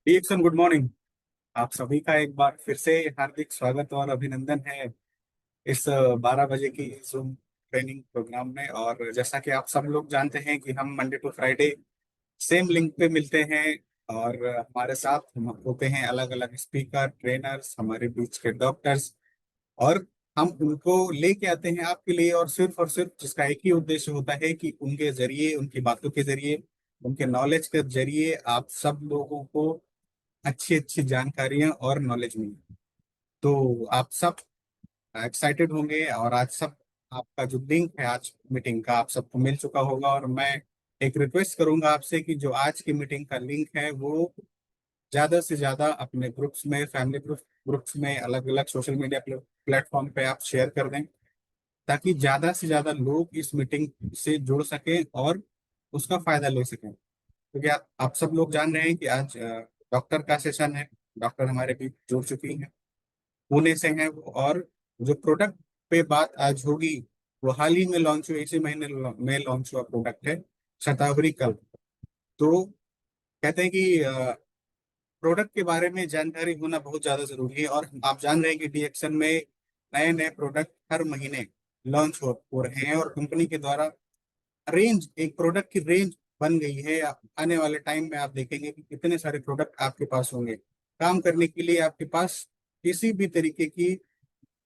डीएक्सन good morning. आप सभी का एक बार फिर से हार्दिक स्वागत और अभिनंदन है इस 12 बजे की जूम ट्रेनिंग प्रोग्राम में। और जैसा कि आप सब लोग जानते हैं कि हम Monday to Friday same link पे मिलते हैं और हमारे साथ हम होते हैं अलग अलग स्पीकर ट्रेनर्स, हमारे बीच के डॉक्टर्स। और हम उनको लेके आते हैं आपके लिए, और सिर्फ जिसका एक ही उद्देश्य होता है कि उनके जरिए, उनकी बातों के जरिए, उनके नॉलेज के जरिए आप सब लोगों को अच्छी अच्छी जानकारियां और नॉलेज मिली। तो आप सब एक्साइटेड होंगे और आज सब आपका जो लिंक है आज मीटिंग का आप सबको मिल चुका होगा। और मैं एक रिक्वेस्ट करूंगा आपसे कि जो आज की मीटिंग का लिंक है वो ज्यादा से ज्यादा अपने ग्रुप्स में, फैमिली ग्रुप्स में, अलग अलग सोशल मीडिया प्लेटफॉर्म पे आप शेयर कर दें, ताकि ज्यादा से ज्यादा लोग इस मीटिंग से जुड़ सकें और उसका फायदा ले सकें। क्योंकि आप सब लोग जान रहे हैं कि आज डॉक्टर का सेशन है। डॉक्टर हमारे बीच जुड़ चुकी हैं, पुणे से हैं वो। और जो प्रोडक्ट पे बात आज होगी वो हाल ही में लॉन्च हुआ, इसी महीने में लॉन्च हुआ प्रोडक्ट है शतावरी कल्प। तो कहते हैं कि प्रोडक्ट के बारे में जानकारी होना बहुत ज्यादा जरूरी है। और आप जान रहे हैं कि डीएक्सन में नए नए प्रोडक्ट हर महीने लॉन्च हो रहे हैं, और कंपनी के द्वारा रेंज, एक प्रोडक्ट की रेंज बन गई है। आने वाले टाइम में आप देखेंगे कि कितने सारे प्रोडक्ट आपके पास होंगे काम करने के लिए। आपके पास किसी भी तरीके की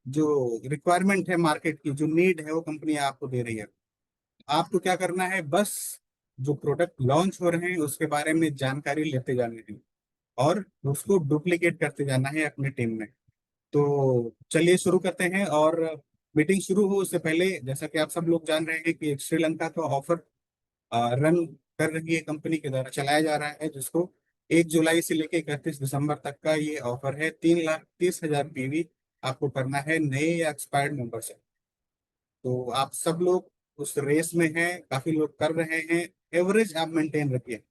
जो रिक्वायरमेंट है, मार्केट की जो नीड है, वो कंपनी आपको दे रही है। आपको क्या करना है, बस जो प्रोडक्ट लॉन्च हो रहे हैं उसके बारे में जानकारी लेते जाने हैं और उसको डुप्लीकेट करते जाना है अपनी टीम में। तो चलिए शुरू करते हैं। और मीटिंग शुरू हो उससे पहले, जैसा कि आप सब लोग जान रहे हैं कि एक श्रीलंका का ऑफर रन कर रही है, कंपनी के द्वारा चलाया जा रहा है, जिसको 1 जुलाई से लेकर 31 दिसंबर तक का ये ऑफर है। 3,30,000 पीवी आपको करना है नए या एक्सपायर्ड मेंबर से। तो आप सब लोग उस रेस में हैं, काफी लोग कर रहे हैं। एवरेज आप मेंटेन रखिए,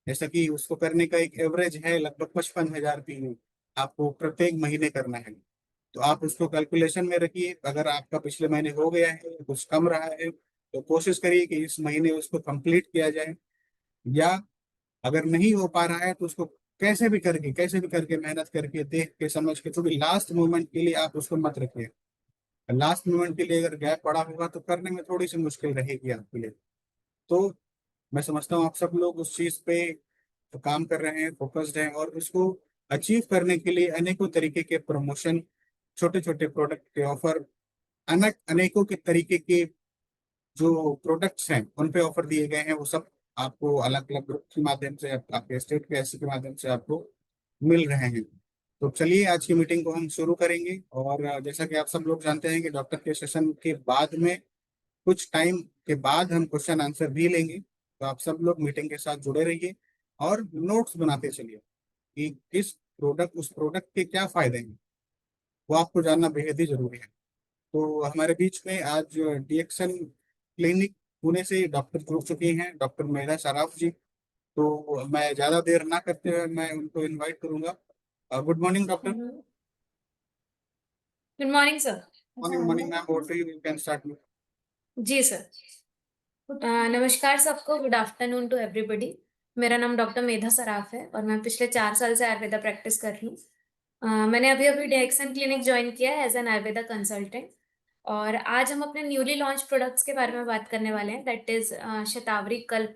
जैसा कि उसको करने का एक एवरेज है लगभग 55,000 पीवी आपको प्रत्येक महीने करना है। तो आप उसको कैलकुलेशन में रखिए। अगर आपका पिछले महीने हो गया है, कुछ कम रहा है, तो कोशिश करिए कि इस महीने उसको कंप्लीट किया जाए। या अगर नहीं हो पा रहा है तो उसको कैसे भी करके मेहनत करके देख के समझ के, क्योंकि लास्ट मोमेंट के लिए आप उसको मत रखिए। लास्ट मोमेंट के लिए अगर गैप पड़ा होगा तो करने में थोड़ी सी मुश्किल रहेगी आपके लिए। तो मैं समझता हूँ आप सब लोग उस चीज पे तो काम कर रहे हैं, फोकस्ड हैं, और उसको अचीव करने के लिए अनेकों तरीके के प्रमोशन, छोटे छोटे प्रोडक्ट के ऑफर, अनेकों के तरीके के जो प्रोडक्ट्स हैं उन पे ऑफर दिए गए हैं, वो सब आपको अलग अलग ग्रुप के माध्यम से, आपके स्टेट के ऐसी के माध्यम से आपको मिल रहे हैं। तो चलिए आज की मीटिंग को हम शुरू करेंगे। और जैसा कि आप सब लोग जानते हैं कि डॉक्टर के सेशन के बाद में कुछ टाइम के बाद हम क्वेश्चन आंसर भी लेंगे। तो आप सब लोग मीटिंग के साथ जुड़े रहिए और नोट्स बनाते चलिए कि उस प्रोडक्ट के क्या फायदे हैं, वो आपको जानना बेहद ही जरूरी है। तो हमारे बीच में आज डीएक्सन क्लिनिक पुणे से डॉक्टर जुड़ चुकी हैं, डॉक्टर मेधा सराफ जी। तो मैं ज्यादा देर ना करते हुए मैं उनको इनवाइट करूंगा। Good morning doctor. Good morning sir. Morning morning ma'am, बोल रही यू कैन स्टार्ट। जी सर। नमस्कार सबको, गुड आफ्टरनून टू एवरीबॉडी। मेरा नाम डॉक्टर मेधा सराफ है और मैं पिछले 4 साल से आयुर्वेदा प्रैक्टिस कर रही हूँ। मैंने अभी अभी डेक्सन क्लिनिक ज्वाइन किया है एज एन आयुर्वेदा कंसल्टेंट। और आज हम अपने न्यूली लॉन्च प्रोडक्ट्स के बारे में बात करने वाले हैं, दैट इज शतावरी कल्प,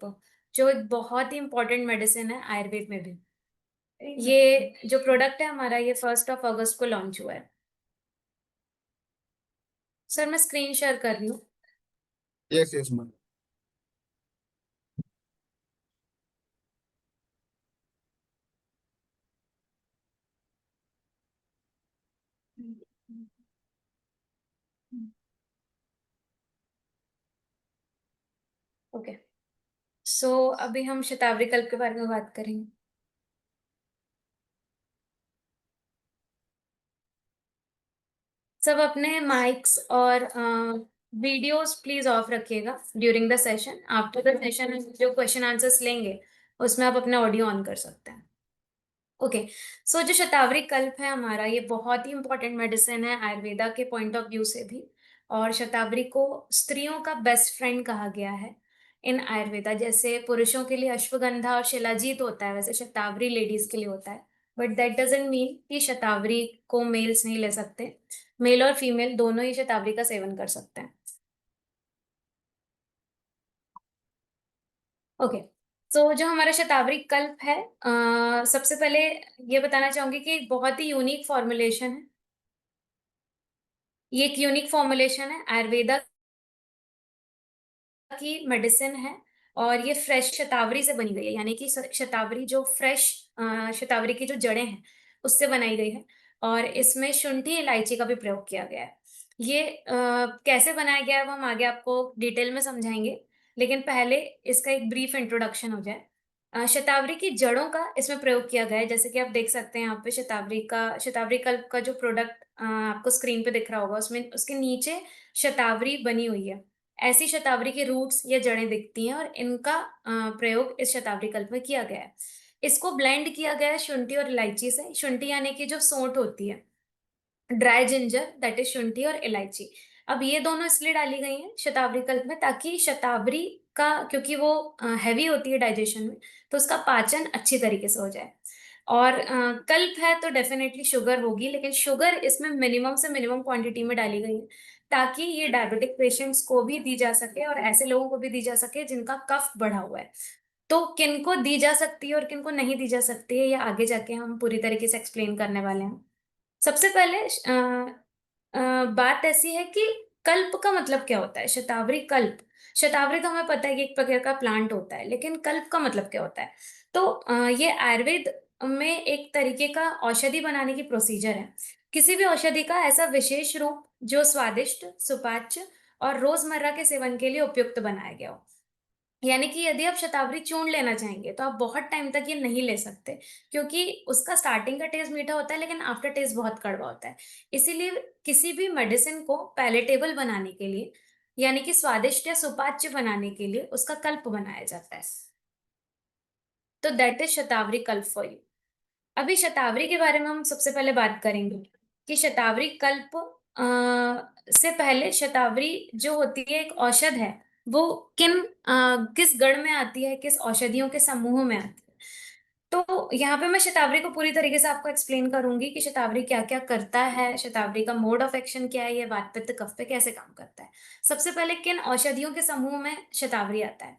जो एक बहुत ही इंपॉर्टेंट मेडिसिन है आयुर्वेद में भी। ये जो प्रोडक्ट है हमारा, ये 1 अगस्त को लॉन्च हुआ है। सर मैं स्क्रीन शेयर कर रही हूँ। Yes yes ma'am. ओके, सो अभी हम शतावरी कल्प के बारे में बात करेंगे। सब अपने माइक्स और वीडियोस प्लीज ऑफ रखिएगा during the session. After the session जो क्वेश्चन आंसर्स लेंगे उसमें आप अपना ऑडियो ऑन कर सकते हैं। ओके, सो जो शतावरी कल्प है हमारा, ये बहुत ही इंपॉर्टेंट मेडिसिन है आयुर्वेदा के पॉइंट ऑफ व्यू से भी। और शतावरी को स्त्रियों का बेस्ट फ्रेंड कहा गया है इन आयुर्वेदा। जैसे पुरुषों के लिए अश्वगंधा और शिलाजीत होता है, वैसे शतावरी लेडीज के लिए होता है। बट दैट डजंट मीन कि शतावरी को मेल्स नहीं ले सकते। मेल और फीमेल दोनों ही शतावरी का सेवन कर सकते हैं। ओके, तो जो हमारा शतावरी कल्प है, सबसे पहले ये बताना चाहूंगी कि एक बहुत ही यूनिक फॉर्मुलेशन है। ये एक यूनिक फॉर्मुलेशन है, आयुर्वेदा की मेडिसिन है। और ये फ्रेश शतावरी से बनी गई है, यानी कि शतावरी जो फ्रेश शतावरी की जो जड़ें हैं उससे बनाई गई है। और इसमें शुंठी इलायची का भी प्रयोग किया गया है। ये कैसे बनाया गया है वो हम आगे आपको डिटेल में समझाएंगे, लेकिन पहले इसका एक ब्रीफ इंट्रोडक्शन हो जाए। शतावरी की जड़ों का इसमें प्रयोग किया गया है। जैसे कि आप देख सकते हैं यहाँ पे शतावरी कल्प का जो प्रोडक्ट आपको स्क्रीन पे दिख रहा होगा, उसमें उसके नीचे शतावरी बनी हुई है। ऐसी शतावरी के रूट्स या जड़ें दिखती हैं और इनका प्रयोग इस शतावरी कल्प में किया गया है। इसको ब्लेंड किया गया है शुंठी और इलायची से। शुंठी यानी कि जो सोंठ होती है, ड्राई जिंजर, दैट इज शुंठी और इलायची। अब ये दोनों इसलिए डाली गई हैं शतावरी कल्प में ताकि शतावरी का, क्योंकि वो हैवी होती है डाइजेशन में, तो उसका पाचन अच्छी तरीके से हो जाए। और कल्प है तो डेफिनेटली शुगर होगी, लेकिन शुगर इसमें मिनिमम से मिनिमम क्वांटिटी में डाली गई है ताकि ये डायबिटिक पेशेंट्स को भी दी जा सके और ऐसे लोगों को भी दी जा सके जिनका कफ बढ़ा हुआ है। तो किनको दी जा सकती है और किनको नहीं दी जा सकती है, ये आगे जाके हम पूरी तरीके से एक्सप्लेन करने वाले हैं। सबसे पहले बात ऐसी है कि कल्प का मतलब क्या होता है। शतावरी कल्प, शतावरी तो हमें पता है कि एक प्रकार का प्लांट होता है, लेकिन कल्प का मतलब क्या होता है? तो ये आयुर्वेद में एक तरीके का औषधि बनाने की प्रोसीजर है। किसी भी औषधि का ऐसा विशेष रूप जो स्वादिष्ट, सुपाच्य और रोजमर्रा के सेवन के लिए उपयुक्त बनाया गया हो। यानी कि यदि आप शतावरी चूर्ण लेना चाहेंगे तो आप बहुत टाइम तक ये नहीं ले सकते, क्योंकि उसका स्टार्टिंग का टेस्ट मीठा होता है लेकिन आफ्टर टेस्ट बहुत कड़वा होता है। इसीलिए किसी भी मेडिसिन को पैलेटेबल बनाने के लिए, यानी कि स्वादिष्ट या सुपाच्य बनाने के लिए, उसका कल्प बनाया जाता है। तो दैट इज शतावरी कल्प फॉर यू। अभी शतावरी के बारे में हम सबसे पहले बात करेंगे कि शतावरी कल्प से पहले शतावरी जो होती है एक औषध है, वो किस गण में आती है, किस औषधियों के समूह में आती है। तो यहाँ पे मैं शतावरी को पूरी तरीके से आपको एक्सप्लेन करूंगी कि शतावरी क्या क्या करता है, शतावरी का मोड ऑफ एक्शन क्या है, ये वात पित्त कफ पे कैसे काम करता है। सबसे पहले किन औषधियों के समूह में शतावरी आता है।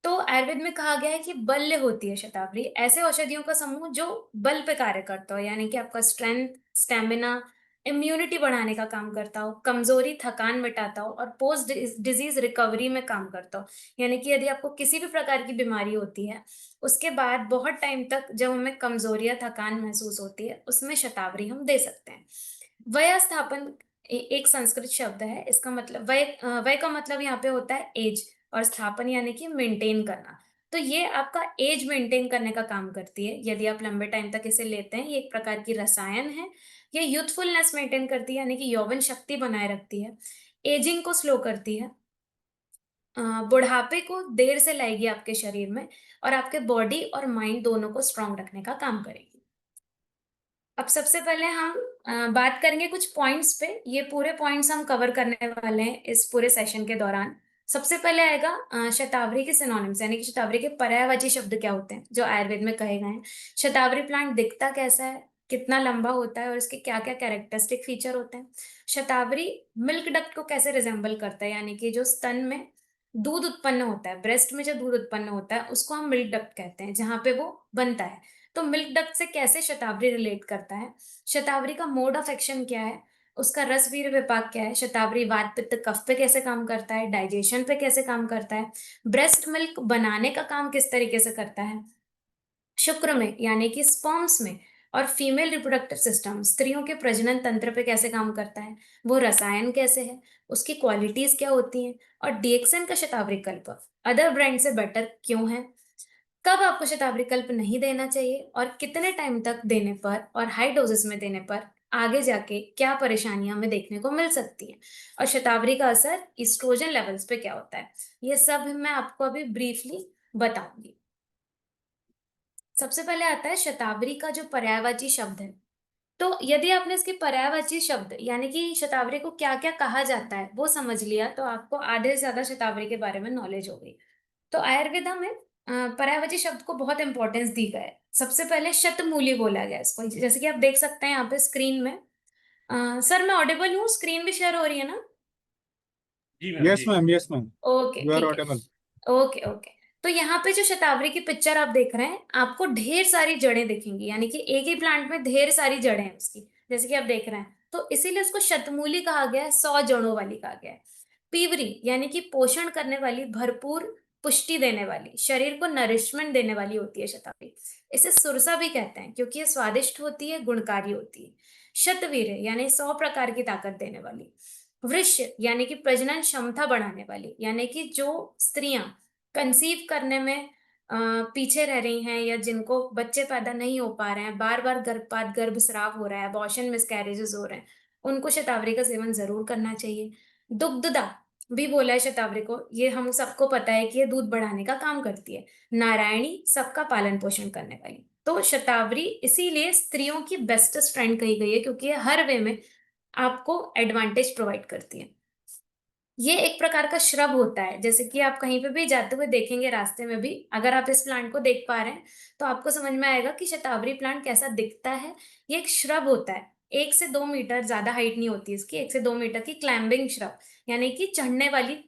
तो आयुर्वेद में कहा गया है कि बल्य होती है शतावरी, ऐसे औषधियों का समूह जो बल पे कार्य करता हो, यानी कि आपका स्ट्रेंथ, स्टेमिना, इम्यूनिटी बढ़ाने का काम करता हो, कमजोरी, थकान मिटाता हो और पोस्ट डिजीज रिकवरी में काम करता हो। यानी कि यदि आपको किसी भी प्रकार की बीमारी होती है, उसके बाद बहुत टाइम तक जब हमें कमजोरी या थकान महसूस होती है, उसमें शतावरी हम दे सकते हैं। वय स्थापन एक संस्कृत शब्द है, इसका मतलब वय का मतलब यहाँ पे होता है एज, और स्थापन यानी कि मेंटेन करना। तो ये आपका एज मेंटेन करने का काम करती है यदि आप लंबे टाइम तक इसे लेते हैं। ये एक प्रकार की रसायन है। ये यूथफुलनेस मेंटेन करती है, यानी कि यौवन शक्ति बनाए रखती है, एजिंग को स्लो करती है, बुढ़ापे को देर से लाएगी आपके शरीर में, और आपके बॉडी और माइंड दोनों को स्ट्रांग रखने का काम करेगी। अब सबसे पहले हम बात करेंगे कुछ पॉइंट्स पे। ये पूरे पॉइंट्स हम कवर करने वाले हैं इस पूरे सेशन के दौरान। सबसे पहले आएगा शतावरी के सिनोनिम्स, यानी कि शतावरी के पर्यायवाची शब्द क्या होते हैं जो आयुर्वेद में कहे गए हैं। शतावरी प्लांट दिखता कैसा है, कितना लंबा होता है और इसके क्या क्या कैरेक्टरिस्टिक फीचर होते हैं। शतावरी मिल्क डक्ट को कैसे रिजेंबल करता है, यानी कि जो स्तन में दूध उत्पन्न होता है, ब्रेस्ट में जो दूध उत्पन्न होता है उसको हम मिल्क डक्ट कहते हैं, जहां पे वो बनता है। तो मिल्क डक्ट से कैसे शतावरी रिलेट करता है, शतावरी का मोड ऑफ एक्शन क्या है, उसका रस वीर्य विपाक क्या है, शतावरी वात पित्त कफ पे कैसे काम करता है, डाइजेशन पे कैसे काम करता है, ब्रेस्ट मिल्क बनाने का काम किस तरीके से करता है, शुक्र में यानी कि स्पर्म्स में, और फीमेल रिप्रोडक्टिव सिस्टम स्त्रियों के प्रजनन तंत्र पे कैसे काम करता है, वो रसायन कैसे है, उसकी क्वालिटीज क्या होती हैं, और डीएक्सन का शतावरी कल्प अदर ब्रांड से बेटर क्यों है, कब आपको शतावरी कल्प नहीं देना चाहिए और कितने टाइम तक देने पर और हाई डोजेस में देने पर आगे जाके क्या परेशानियां हमें देखने को मिल सकती हैं, और शतावरी का असर इस्ट्रोजन लेवल्स पे क्या होता है। ये सब मैं आपको अभी ब्रीफली बताऊंगी। सबसे पहले आता है शतावरी का जो पर्यायवाची शब्द है। तो यदि आपने इसके पर्यायवाची शब्द यानी कि शतावरी को क्या क्या कहा जाता है वो समझ लिया, तो आपको आधे से ज्यादा शतावरी के बारे में नॉलेज हो गई। तो आयुर्वेदा में पर्यायवाची शब्द को बहुत इंपॉर्टेंस दी गई है। सबसे पहले शतमूली बोला गया है इसको, जैसे कि आप देख सकते हैं यहाँ पे स्क्रीन में। सर मैं ऑडिबल हूँ, स्क्रीन भी शेयर हो रही है ना? जी मैम जी। Yes ma'am, okay you are ठीक है। ऑडिबल। Okay okay. तो यहाँ पे जो शतावरी की पिक्चर आप देख रहे हैं, आपको ढेर सारी जड़ें दिखेंगी, यानी कि एक ही प्लांट में ढेर सारी जड़ें हैं उसकी, जैसे कि आप देख रहे हैं। तो इसीलिए उसको शतमूली कहा गया है, 100 जड़ों वाली कहा गया है। पीवरी यानी कि पोषण करने वाली, भरपूर पुष्टि देने वाली, शरीर को नरिशमेंट देने वाली होती है शतावरी। इसे सुरसा भी कहते हैं क्योंकि ये स्वादिष्ट होती है, गुणकारी होती है। शतवीर्य यानी 100 प्रकार की ताकत देने वाली। वृष्य यानी कि प्रजनन क्षमता बढ़ाने वाली, यानी कि जो स्त्रियां कंसीव करने में पीछे रह रही हैं या जिनको बच्चे पैदा नहीं हो पा रहे हैं, बार बार गर्भपात, गर्भस्राव हो रहा है, अबॉर्शन, मिसकैरेजेस हो रहे हैं, उनको शतावरी का सेवन जरूर करना चाहिए। दुग्धदा भी बोला है शतावरी को, ये हम सबको पता है कि ये दूध बढ़ाने का काम करती है। नारायणी सबका पालन पोषण करने वाली। तो शतावरी इसीलिए स्त्रियों की बेस्टेस्ट फ्रेंड कही गई है, क्योंकि ये हर वे में आपको एडवांटेज प्रोवाइड करती है। ये एक प्रकार का श्रब होता है, जैसे कि आप कहीं पे भी जाते हुए देखेंगे रास्ते में भी, अगर आप इस प्लांट को देख पा रहे हैं तो आपको समझ में आएगा कि शतावरी प्लांट कैसा दिखता है। ये एक श्रब होता है, 1 से 2 मीटर, ज्यादा हाइट नहीं होती इसकी, 1 से 2 मीटर की क्लाइंबिंग श्रब, यानी कि चढ़ने वाली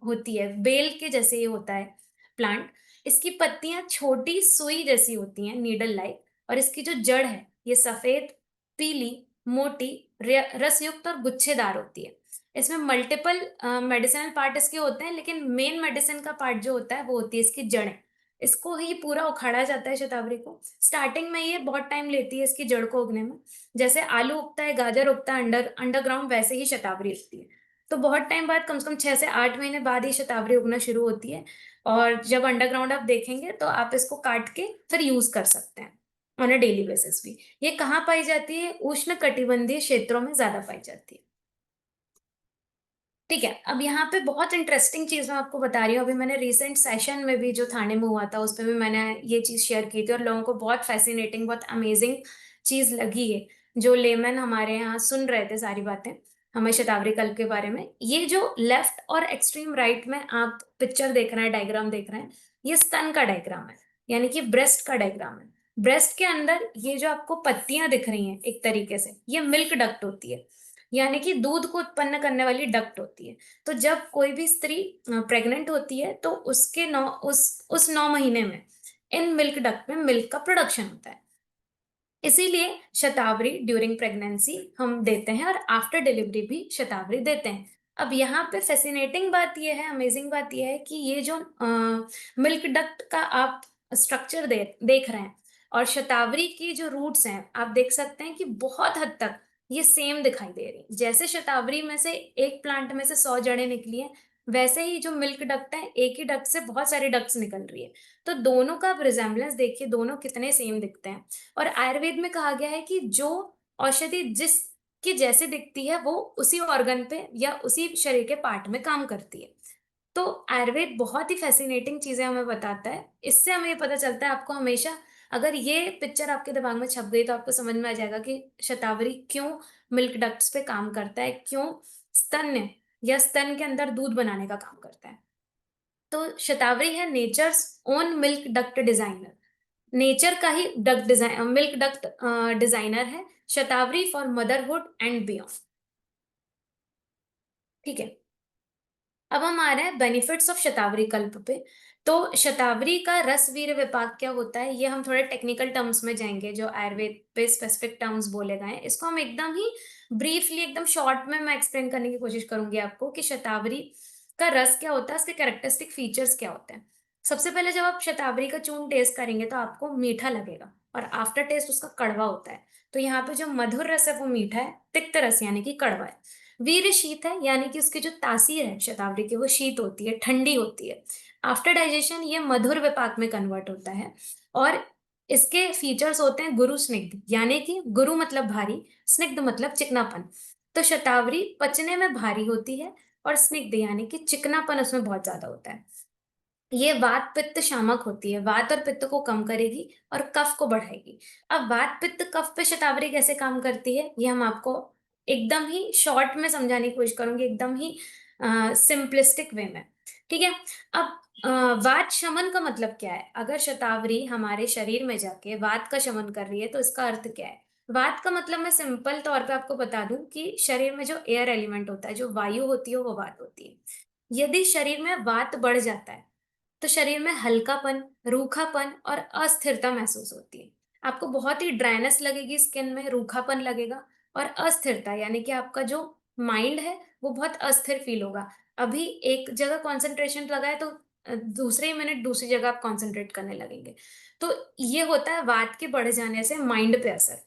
होती है, बेल के जैसे ये होता है प्लांट। इसकी पत्तियां छोटी सुई जैसी होती हैं, नीडल लाइक, और इसकी जो जड़ है ये सफेद, पीली, मोटी, रसयुक्त और गुच्छेदार होती है। इसमें मल्टीपल मेडिसिनल पार्ट इसके होते हैं, लेकिन मेन मेडिसिन का पार्ट जो होता है वो होती है इसकी जड़ें। इसको ही पूरा उखाड़ा जाता है शतावरी को। स्टार्टिंग में ये बहुत टाइम लेती है इसकी जड़ को उगने में। जैसे आलू उगता है, गाजर उगता है अंडरग्राउंड, वैसे ही शतावरी उगती है। तो बहुत टाइम बाद, कम से कम 6 से 8 महीने बाद ही शतावरी उगना शुरू होती है। और जब अंडरग्राउंड आप देखेंगे तो आप इसको काट के फिर यूज कर सकते हैं ऑन अ डेली बेसिस भी। ये कहाँ पाई जाती है? उष्ण कटिबंधीय क्षेत्रों में ज्यादा पाई जाती है। ठीक है, अब यहाँ पे बहुत इंटरेस्टिंग चीज मैं आपको बता रही हूँ। अभी मैंने रिसेंट सेशन में भी जो थाने में हुआ था, उस पे भी मैंने ये चीज शेयर की थी, और लोगों को बहुत फैसिनेटिंग, बहुत अमेजिंग चीज लगी है। जो लेमन हमारे यहाँ सुन रहे थे सारी बातें हमें शतावरी कल्प के बारे में। ये जो लेफ्ट और एक्सट्रीम राइट में आप पिक्चर देख रहे हैं, डायग्राम देख रहे हैं, ये स्तन का डायग्राम है। यानी कि ब्रेस्ट का डायग्राम है। ब्रेस्ट के अंदर ये जो आपको पत्तियां दिख रही हैं एक तरीके से, ये मिल्क डक्ट होती है, यानी कि दूध को उत्पन्न करने वाली डक्ट होती है। तो जब कोई भी स्त्री प्रेग्नेंट होती है तो उसके उस 9 महीने में इन मिल्क डक्ट में मिल्क का प्रोडक्शन होता है। इसीलिए शतावरी ड्यूरिंग प्रेगनेंसी हम देते हैं और आफ्टर डिलीवरी भी शतावरी देते हैं। अब यहाँ पे फैसिनेटिंग बात यह है, अमेजिंग बात यह है कि ये जो मिल्क डक्ट का आप स्ट्रक्चर देख रहे हैं और शतावरी की जो रूट्स हैं, आप देख सकते हैं कि बहुत हद तक ये सेम दिखाई दे रही है। जैसे शतावरी में से एक प्लांट में से 100 जड़ें निकली हैं, वैसे ही जो मिल्क डक्ट है, एक ही डक्ट से बहुत सारी डक्ट्स निकल रही है। तो दोनों का आप रिजेम्बलेंस देखिए, दोनों कितने सेम दिखते हैं। और आयुर्वेद में कहा गया है कि जो औषधि जिसकी जैसे दिखती है वो उसी ऑर्गन पे या उसी शरीर के पार्ट में काम करती है। तो आयुर्वेद बहुत ही फैसिनेटिंग चीजें हमें बताता है। इससे हमें ये पता चलता है, आपको हमेशा अगर ये पिक्चर आपके दिमाग में छप गई तो आपको समझ में आ जाएगा कि शतावरी क्यों मिल्क डक्ट्स पे काम करता है, क्यों स्तन या स्तन के अंदर दूध बनाने का काम करता है। तो शतावरी है nature's own milk duct designer, nature का ही duct design milk duct designer है Shatavari for motherhood and beyond. ठीक है, अब हम आ रहे हैं बेनिफिट्स ऑफ शतावरी कल्प पे। तो शतावरी का रस वीर्य विपाक क्या होता है, ये हम थोड़े टेक्निकल टर्म्स में जाएंगे, जो आयुर्वेद पे स्पेसिफिक टर्म्स बोले गए हैं। इसको हम एकदम ही ब्रीफली, एकदम शॉर्ट में मैं एक्सप्लेन करने की कोशिश करूंगी आपको कि शतावरी का रस क्या होता है, उसके कैरेक्टरिस्टिक फीचर्स क्या होते हैं। सबसे पहले जब आप शतावरी का चूर्ण टेस्ट करेंगे तो आपको मीठा लगेगा और आफ्टर टेस्ट उसका कड़वा होता है। तो यहाँ पे जो मधुर रस है वो मीठा है, तिक्त रस यानी कि कड़वा है। वीर शीत है, यानी कि उसकी जो तासीर है शतावरी की वो शीत होती है, ठंडी होती है। आफ्टर डाइजेशन ये मधुर विपाक में कन्वर्ट होता है। और इसके फीचर्स होते हैं गुरु स्निग्ध, यानी कि गुरु मतलब भारी, स्निग्ध मतलब चिकनापन। तो शतावरी पचने में भारी होती है और स्निग्ध यानी कि चिकनापन उसमें बहुत ज्यादा होता है। ये वात पित्त शामक होती है, वात और पित्त को कम करेगी और कफ को बढ़ाएगी। अब वात पित्त कफ पे शतावरी कैसे काम करती है, ये हम आपको एकदम ही शॉर्ट में समझाने की कोशिश करूंगी, एकदम ही सिंपलिस्टिक वे में। ठीक है, अब वात शमन का मतलब क्या है? अगर शतावरी हमारे शरीर में जाके वात का शमन कर रही है तो इसका अर्थ क्या है? वात का मतलब मैं सिंपल तौर पे आपको बता दूं कि शरीर में जो एयर एलिमेंट होता है, जो वायु होती है, वो वात होती है। यदि शरीर में वात बढ़ जाता है तो शरीर में हल्कापन, रूखापन और अस्थिरता महसूस होती है। आपको बहुत ही ड्राइनेस लगेगी, स्किन में रूखापन लगेगा और अस्थिरता, यानी कि आपका जो माइंड है वो बहुत अस्थिर फील होगा। अभी एक जगह कंसंट्रेशन लगा है तो दूसरे ही मिनट दूसरी जगह आप कंसंट्रेट करने लगेंगे। तो ये होता है वात के बढ़ जाने से माइंड पे असर।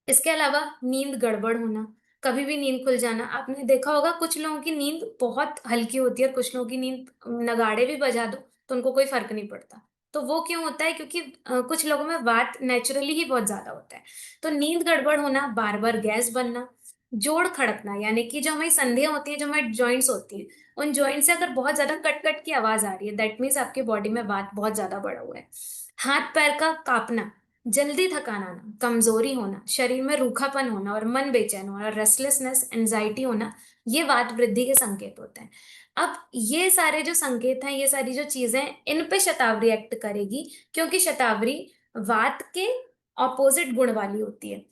इसके अलावा नींद गड़बड़ होना, कभी भी नींद खुल जाना। आपने देखा होगा कुछ लोगों की नींद बहुत हल्की होती है और कुछ लोगों की नींद, नगाड़े भी बजा दो तो उनको कोई फर्क नहीं पड़ता। तो वो क्यों होता है? क्योंकि कुछ लोगों में वात नेचुरली ही बहुत ज्यादा होता है। तो नींद गड़बड़ होना, बार बार गैस बनना, जोड़ खड़कना, यानी कि जो हमारी संधियां होती हैं, जो हमारी जॉइंट्स होती हैं, उन जॉइंट से अगर बहुत ज्यादा कट कट की आवाज आ रही है, दैट मीन्स आपके बॉडी में वात बहुत ज्यादा बढ़ा हुआ है। हाथ पैर का कांपना, जल्दी थकान आना, कमजोरी होना, शरीर में रूखापन होना और मन बेचैन होना, रेस्टलेसनेस, एंजाइटी होना, ये वात वृद्धि के संकेत होते हैं। अब ये सारे जो संकेत हैं, ये सारी जो चीजें, इन पे शतावरी एक्ट करेगी, क्योंकि शतावरी वात के ऑपोजिट गुण वाली होती है।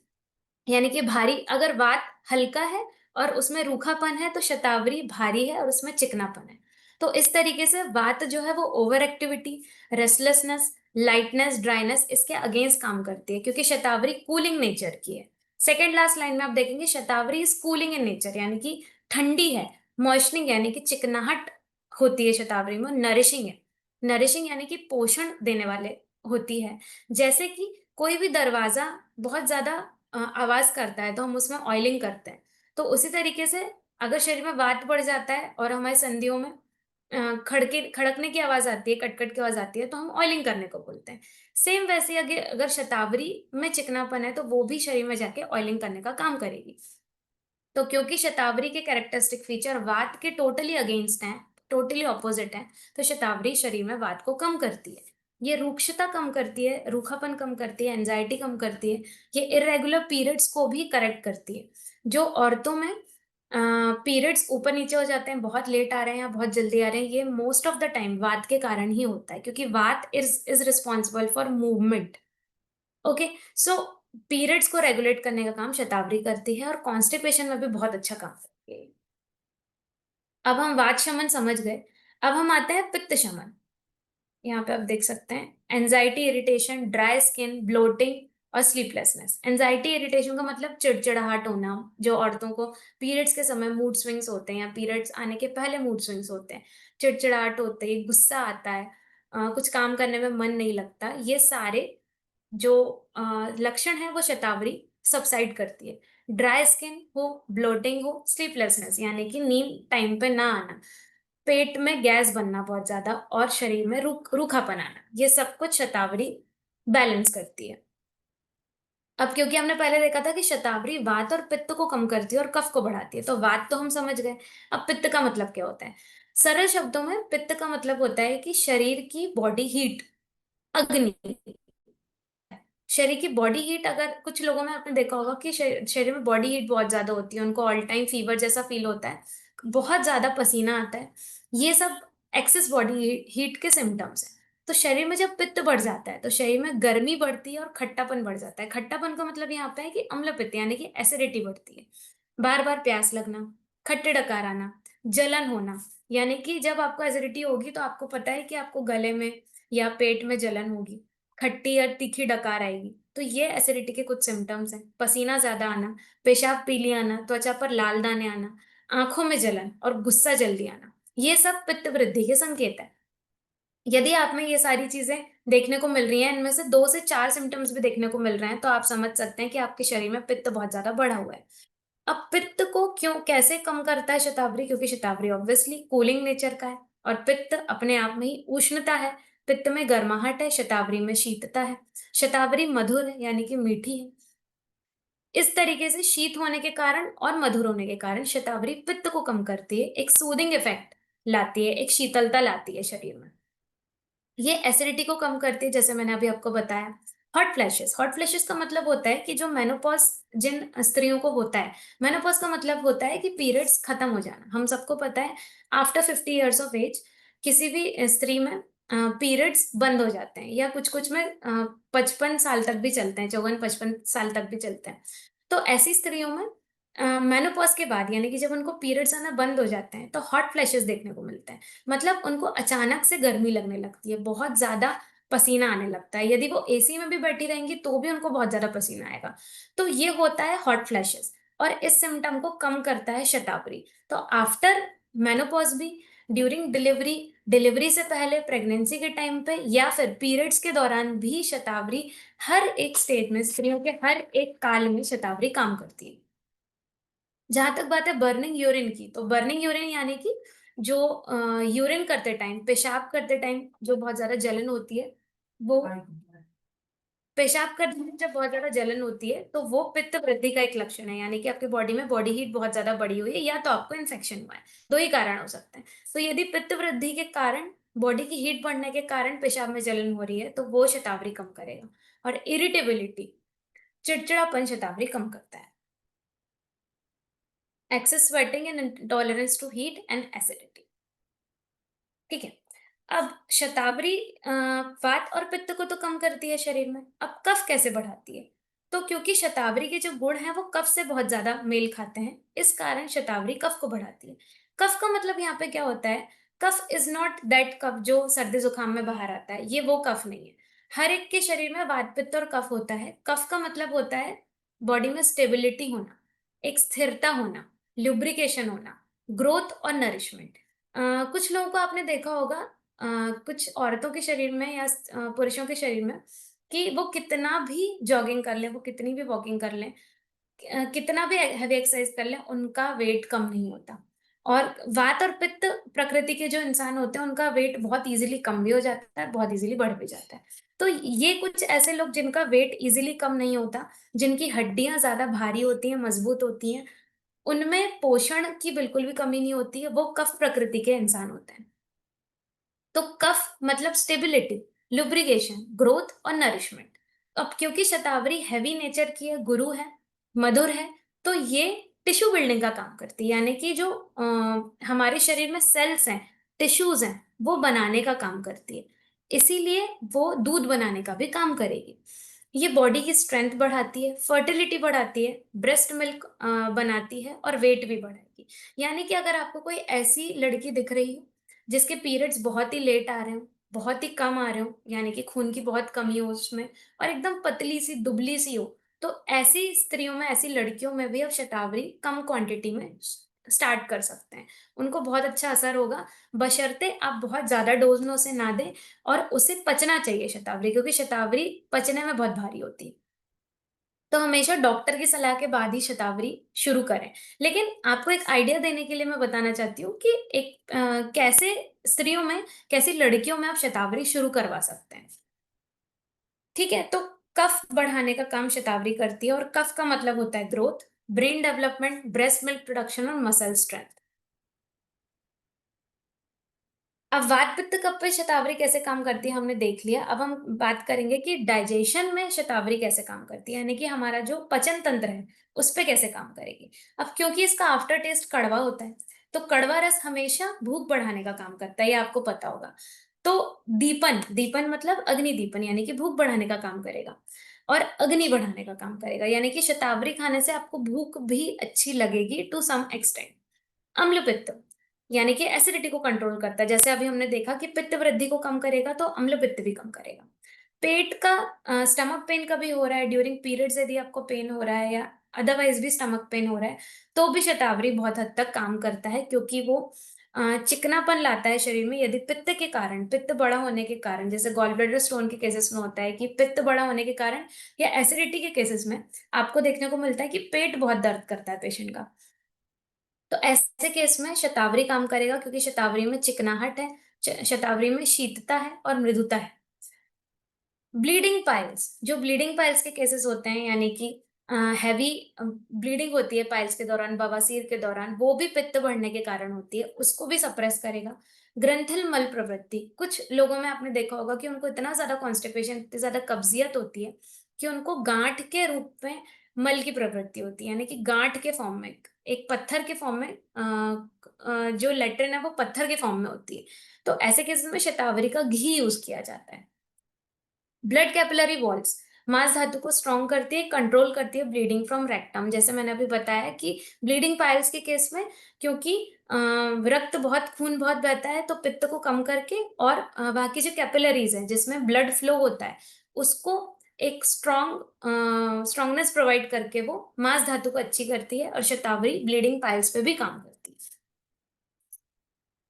यानी कि भारी, अगर वात हल्का है और उसमें रूखापन है तो शतावरी भारी है और उसमें चिकनापन है। तो इस तरीके से वात जो है वो over activity, restlessness, lightness, dryness, इसके अगेंस्ट काम करती है, क्योंकि शतावरी कूलिंग नेचर की है। सेकेंड लास्ट लाइन में आप देखेंगे शतावरी इज कूलिंग इन नेचर, यानी कि ठंडी है। मॉइस्चनिंग यानी कि चिकनाहट होती है शतावरी में। नरिशिंग है, नरिशिंग यानी कि पोषण देने वाले होती है। जैसे कि कोई भी दरवाजा बहुत ज्यादा आवाज करता है तो हम उसमें ऑयलिंग करते हैं। तो उसी तरीके से अगर शरीर में वात बढ़ जाता है और हमारे संधियों में खड़के खड़कने की आवाज आती है, कटकट की आवाज आती है, तो हम ऑयलिंग करने को बोलते हैं। सेम वैसे ही अगर अगर शतावरी में चिकनापन है तो वो भी शरीर में जाके ऑयलिंग करने का काम करेगी। तो क्योंकि शतावरी के कैरेक्टरिस्टिक फीचर वात के टोटली अगेंस्ट हैं, टोटली ऑपोजिट हैं, तो शतावरी शरीर में वात को कम करती है। ये रूक्षता कम करती है, रूखापन कम करती है, एंजाइटी कम करती है। ये इरेगुलर पीरियड्स को भी करेक्ट करती है। जो औरतों में पीरियड्स ऊपर नीचे हो जाते हैं, बहुत लेट आ रहे हैं या बहुत जल्दी आ रहे हैं, ये मोस्ट ऑफ द टाइम वात के कारण ही होता है, क्योंकि वात is responsible for movement. Okay, so periods को रेगुलेट करने का काम शतावरी करती है, और कॉन्स्टिपेशन में भी बहुत अच्छा काम करती है। अब हम वात शमन समझ गए, अब हम आते हैं पित्त शमन। यहाँ पे आप देख सकते हैं anxiety, irritation, dry skin, bloating और स्लीपलेसनेस। एंजाइटी इरिटेशन का मतलब चिड़चिड़ाहट होना, जो औरतों को पीरियड्स के समय मूड स्विंग्स होते हैं या पीरियड्स आने के पहले मूड स्विंग्स होते हैं, चिड़चिड़ाहट होती है, गुस्सा आता है, कुछ काम करने में मन नहीं लगता, ये सारे जो लक्षण है वो शतावरी सबसाइड करती है। ड्राई स्किन हो, ब्लोटिंग हो, स्लीपलेसनेस यानी कि नींद टाइम पे ना आना, पेट में गैस बनना बहुत ज्यादा, और शरीर में रूखापन आना, ये सब कुछ शतावरी बैलेंस करती है। अब क्योंकि हमने पहले देखा था कि शतावरी वात और पित्त को कम करती है और कफ को बढ़ाती है, तो वात तो हम समझ गए। अब पित्त का मतलब क्या होता है? सरल शब्दों में पित्त का मतलब होता है कि शरीर की बॉडी हीट, अग्नि। शरीर की बॉडी हीट, अगर कुछ लोगों में आपने देखा होगा कि शरीर में बॉडी हीट बहुत ज्यादा होती है, उनको ऑल टाइम फीवर जैसा फील होता है, बहुत ज्यादा पसीना आता है, ये सब एक्सेस बॉडी हीट के सिम्टम्स हैं। तो शरीर में जब पित्त बढ़ जाता है तो शरीर में गर्मी बढ़ती है और खट्टापन बढ़ जाता है। खट्टापन का मतलब यहाँ पे है कि अम्ल पित्त यानी कि एसिडिटी बढ़ती है, बार बार प्यास लगना, खट्टे डकार आना, जलन होना, यानी कि जब आपको एसिडिटी होगी तो आपको पता है कि आपको गले में या पेट में जलन होगी, खट्टी या तीखी डकार आएगी, तो ये एसिडिटी के कुछ सिम्टम्स हैं। पसीना ज्यादा आना, पेशाब पीली आना, त्वचा पर लाल दाने आना, आंखों में जलन और गुस्सा जल्दी आना, ये सब पित्त वृद्धि के संकेत है। यदि आप में ये सारी चीजें देखने को मिल रही हैं, इनमें से 2 से 4 सिम्टम्स भी देखने को मिल रहे हैं, तो आप समझ सकते हैं कि आपके शरीर में पित्त बहुत ज्यादा बढ़ा हुआ है। अब पित्त को क्यों कैसे कम करता है शतावरी? क्योंकि शतावरी ऑब्वियसली कूलिंग नेचर का है, और पित्त अपने आप में ही उष्णता है। पित्त में गर्माहट है, शतावरी में शीतता है। शतावरी मधुर है यानी कि मीठी है। इस तरीके से शीत होने के कारण और मधुर होने के कारण शतावरी पित्त को कम करती है, एक सूदिंग इफेक्ट लाती है, एक शीतलता लाती है शरीर में। ये एसिडिटी को कम करती है, जैसे मैंने अभी आपको बताया। हॉट फ्लैशेस का मतलब होता है कि जो मेनोपॉज जिन स्त्रियों को होता है, मेनोपॉज का मतलब होता है कि पीरियड्स खत्म हो जाना। हम सबको पता है आफ्टर 50 ईयर्स ऑफ एज किसी भी स्त्री में पीरियड्स बंद हो जाते हैं, या कुछ कुछ में 55 साल तक भी चलते हैं, 54-55 साल तक भी चलते हैं। तो ऐसी स्त्रियों में मेनोपॉज के बाद यानी कि जब उनको पीरियड्स आना बंद हो जाते हैं तो हॉट फ्लैशेस देखने को मिलते हैं। मतलब उनको अचानक से गर्मी लगने लगती है, बहुत ज्यादा पसीना आने लगता है, यदि वो एसी में भी बैठी रहेंगी तो भी उनको बहुत ज्यादा पसीना आएगा। तो ये होता है हॉट फ्लैशेस, और इस सिम्टम को कम करता है शतावरी। तो आफ्टर मेनोपॉज भी, ड्यूरिंग डिलीवरी, डिलीवरी से पहले, प्रेगनेंसी के टाइम पे, या फिर पीरियड्स के दौरान भी शतावरी, हर एक स्टेज में, स्त्रियों के हर एक काल में शतावरी काम करती है। जहां तक बात है बर्निंग यूरिन की, तो बर्निंग यूरिन यानी कि जो यूरिन करते टाइम, पेशाब करते टाइम जो बहुत ज्यादा जलन होती है, वो पेशाब करते टाइम जब बहुत ज्यादा जलन होती है तो वो पित्त वृद्धि का एक लक्षण है, यानी कि आपके बॉडी में बॉडी हीट बहुत ज्यादा बढ़ी हुई है, या तो आपको इन्फेक्शन हुआ है। दो ही कारण हो सकते हैं। तो यदि पित्त वृद्धि के कारण, बॉडी की हीट बढ़ने के कारण पेशाब में जलन हो रही है, तो वो शतावरी कम करेगा। और इरिटेबिलिटी, चिड़चिड़ापन शतावरी कम करता है। Excess sweating and intolerance to heat and acidity. ठीक है, अब शतावरी वात और पित्त को तो कम करती है शरीर में, अब कफ कैसे बढ़ाती है? तो क्योंकि शतावरी के जो गुण हैं वो कफ से बहुत ज्यादा मेल खाते हैं, इस कारण शतावरी कफ को बढ़ाती है। कफ का मतलब यहाँ पे क्या होता है? कफ इज नॉट दैट कफ जो सर्दी जुकाम में बाहर आता है, ये वो कफ नहीं है। हर एक के शरीर में वात पित्त और कफ होता है। कफ का मतलब होता है बॉडी में स्टेबिलिटी होना, एक स्थिरता होना, लुब्रिकेशन होना, ग्रोथ और नरिशमेंट। कुछ लोगों को आपने देखा होगा, कुछ औरतों के शरीर में या पुरुषों के शरीर में, कि वो कितना भी जॉगिंग कर लें, वो कितनी भी वॉकिंग कर लें, कितना भी हैवी एक्सरसाइज कर लें, उनका वेट कम नहीं होता। और वात और पित्त प्रकृति के जो इंसान होते हैं उनका वेट बहुत इजीली कम भी हो जाता है, बहुत इजीली बढ़ भी जाता है। तो ये कुछ ऐसे लोग जिनका वेट इजीली कम नहीं होता, जिनकी हड्डियां ज्यादा भारी होती हैं, मजबूत होती हैं, उनमें पोषण की बिल्कुल भी कमी नहीं होती है, वो कफ प्रकृति के इंसान होते हैं। तो कफ मतलब स्टेबिलिटी, लुब्रिकेशन, ग्रोथ और नरिशमेंट। अब क्योंकि शतावरी हैवी नेचर की है, गुरु है, मधुर है, तो ये टिश्यू बिल्डिंग का काम करती है, यानी कि जो हमारे शरीर में सेल्स हैं, टिश्यूज हैं, वो बनाने का काम करती है। इसीलिए वो दूध बनाने का भी काम करेगी। ये बॉडी की स्ट्रेंथ बढ़ाती है, फर्टिलिटी बढ़ाती है, ब्रेस्ट मिल्क बनाती है और वेट भी बढ़ाएगी। यानी कि अगर आपको कोई ऐसी लड़की दिख रही हो जिसके पीरियड्स बहुत ही लेट आ रहे हो, बहुत ही कम आ रहे हो, यानी कि खून की बहुत कमी हो उसमें, और एकदम पतली सी दुबली सी हो, तो ऐसी स्त्रियों में, ऐसी लड़कियों में भी आप शतावरी कम क्वांटिटी में स्टार्ट कर सकते हैं। उनको बहुत अच्छा असर होगा, बशर्ते आप बहुत ज्यादा डोज में उसे ना दें, और उसे पचना चाहिए शतावरी, क्योंकि शतावरी पचने में बहुत भारी होती है। तो हमेशा डॉक्टर की सलाह के बाद ही शतावरी शुरू करें। लेकिन आपको एक आइडिया देने के लिए मैं बताना चाहती हूँ कि एक कैसे स्त्रियों में, कैसी लड़कियों में आप शतावरी शुरू करवा सकते हैं। ठीक है, तो कफ बढ़ाने का काम शतावरी करती है, और कफ का मतलब होता है growth, brain development, breast milk production और मसल स्ट्रेंथ। अब वात पित्त कफ पे शतावरी कैसे काम करती है हमने देख लिया। अब हम बात करेंगे कि डाइजेशन में शतावरी कैसे काम करती है, यानी कि हमारा जो पचन तंत्र है उस पे कैसे काम करेगी। अब क्योंकि इसका आफ्टर टेस्ट कड़वा होता है, तो कड़वा रस हमेशा भूख बढ़ाने का काम करता है, ये आपको पता होगा। तो दीपन, दीपन मतलब अग्नि दीपन, यानी कि भूख बढ़ाने का काम करेगा, और अग्नि बढ़ाने का काम करेगा, यानी कि शतावरी खाने से आपको भूख भी अच्छी लगेगी टू सम एक्सटेंट। अम्ल पित्त, यानी कि एसिडिटी को कंट्रोल करता है। जैसे अभी हमने देखा कि पित्त वृद्धि को कम करेगा, तो अम्ल पित्त भी कम करेगा। पेट का स्टमक पेन कभी हो रहा है ड्यूरिंग पीरियड्स, यदि आपको पेन हो रहा है या अदरवाइज भी स्टमक पेन हो रहा है, तो भी शतावरी बहुत हद तक काम करता है, क्योंकि वो चिकनापन लाता है शरीर में। यदि पित्त के कारण, पित्त बड़ा होने के कारण, जैसे गॉल ब्लैडर स्टोन के केसेस में होता है कि पित्त बड़ा होने के कारण, या एसिडिटी के केसेस में आपको देखने को मिलता है कि पेट बहुत दर्द करता है पेशेंट का, तो ऐसे केस में शतावरी काम करेगा, क्योंकि शतावरी में चिकनाहट है, शतावरी में शीतता है और मृदुता है। ब्लीडिंग पाइल्स, जो ब्लीडिंग पाइल्स के केसेस होते हैं, यानी कि हैवी ब्लीडिंग होती है पाइल्स के दौरान, बवासीर के दौरान, वो भी पित्त बढ़ने के कारण होती है, उसको भी सप्रेस करेगा। ग्रंथिल मल प्रवृत्ति, कुछ लोगों में आपने देखा होगा कि उनको इतना ज्यादा कॉन्स्टिपेशन, इतनी ज्यादा कब्जियत होती है कि उनको गांठ के रूप में मल की प्रवृत्ति होती है, यानी कि गांठ के फॉर्म में, एक पत्थर के फॉर्म में, जो लेट्रिन है वो पत्थर के फॉर्म में होती है। तो ऐसे केसेस में शतावरी का घी यूज किया जाता है। ब्लड कैपिलरी वॉल्स, मांस धातु को स्ट्रॉन्ग करती है, कंट्रोल करती है ब्लीडिंग फ्रॉम रेक्टम। जैसे मैंने अभी बताया कि ब्लीडिंग पाइल्स के केस में, क्योंकि रक्त बहुत, खून बहुत बहता है, तो पित्त को कम करके, और बाकी जो कैपिलरीज है जिसमें ब्लड फ्लो होता है, उसको एक स्ट्रॉन्गनेस प्रोवाइड करके वो मांस धातु को अच्छी करती है, और शतावरी ब्लीडिंग पाइल्स पे भी काम करती है।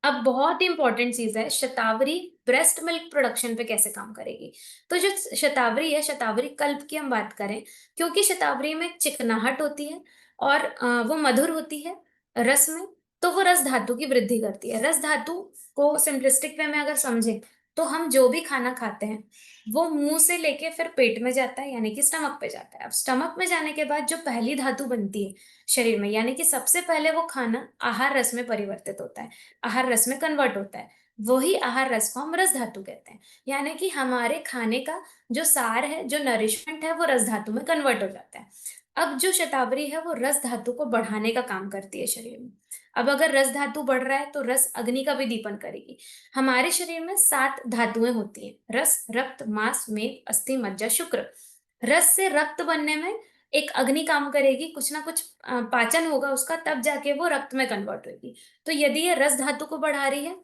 अब बहुत ही इंपॉर्टेंट चीज है, शतावरी ब्रेस्ट मिल्क प्रोडक्शन पे कैसे काम करेगी। तो जो शतावरी है, शतावरी कल्प की हम बात करें, क्योंकि शतावरी में चिकनाहट होती है, और वो मधुर होती है रस में, तो वो रस धातु की वृद्धि करती है। रस धातु को सिंपलिस्टिक वे में अगर समझे, तो हम जो भी खाना खाते हैं वो मुंह से लेके फिर पेट में जाता है, यानी कि स्टमक पे जाता है। अब स्टमक में जाने के बाद जो पहली धातु बनती है शरीर में, यानी कि सबसे पहले वो खाना आहार रस में परिवर्तित होता है, आहार रस में कन्वर्ट होता है। वही आहार रस को हम रस धातु कहते हैं, यानी कि हमारे खाने का जो सार है, जो नरिशमेंट है, वो रस धातु में कन्वर्ट हो जाता है। अब जो शतावरी है वो रस धातु को बढ़ाने का काम करती है शरीर में। अब अगर रस धातु बढ़ रहा है, तो रस अग्नि का भी दीपन करेगी। हमारे शरीर में 7 धातुएं होती हैं, रस, रक्त, मांस, मेद, अस्थि, मज्जा, शुक्र। रस से रक्त बनने में एक अग्नि काम करेगी, कुछ ना कुछ पाचन होगा उसका, तब जाके वो रक्त में कन्वर्ट होगी। तो यदि ये रस धातु को बढ़ा रही है,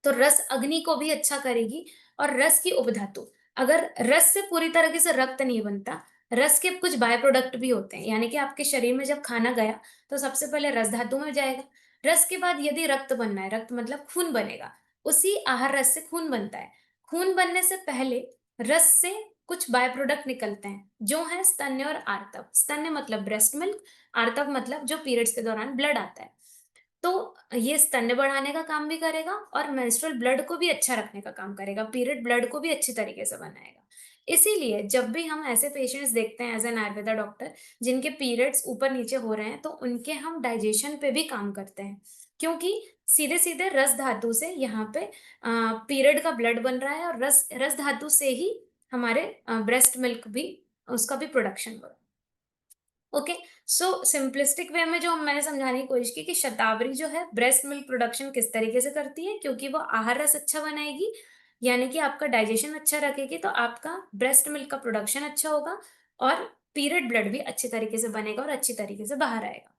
तो रस अग्नि को भी अच्छा करेगी। और रस की उपधातु, अगर रस से पूरी तरीके से रक्त नहीं बनता, रस के कुछ बाय प्रोडक्ट भी होते हैं, यानी कि आपके शरीर में जब खाना गया, तो सबसे पहले रस धातु में जाएगा। रस के बाद यदि रक्त बनना है, रक्त मतलब खून बनेगा, उसी आहार रस से खून बनता है। खून बनने से पहले रस से कुछ बाय प्रोडक्ट निकलते हैं, जो है स्तन्य और आर्तव। स्तन्य मतलब ब्रेस्ट मिल्क, आर्तव मतलब जो पीरियड्स के दौरान ब्लड आता है। तो ये स्तन्य बढ़ाने का काम भी करेगा, और मेंस्ट्रुअल ब्लड को भी अच्छा रखने का काम करेगा, पीरियड ब्लड को भी अच्छी तरीके से बनाएगा। इसीलिए जब भी हम ऐसे पेशेंट्स देखते हैं एज एन आयुर्वेदा डॉक्टर, जिनके पीरियड्स ऊपर नीचे हो रहे हैं, तो उनके हम डाइजेशन पे भी काम करते हैं, क्योंकि सीधे सीधे रस धातु से यहाँ पे पीरियड का ब्लड बन रहा है, और रस रस धातु से ही हमारे ब्रेस्ट मिल्क भी, उसका भी प्रोडक्शन हो रहा है। ओके। सो सिंपलिस्टिक वे में जो मैंने समझाने की कोशिश की कि शतावरी जो है ब्रेस्ट मिल्क प्रोडक्शन किस तरीके से करती है, क्योंकि वो आहार रस अच्छा बनाएगी, यानी कि आपका डाइजेशन अच्छा रखेगी, तो आपका ब्रेस्ट मिल्क का प्रोडक्शन अच्छा होगा और पीरियड ब्लड भी अच्छे तरीके से बनेगा और अच्छी तरीके से बाहर आएगा।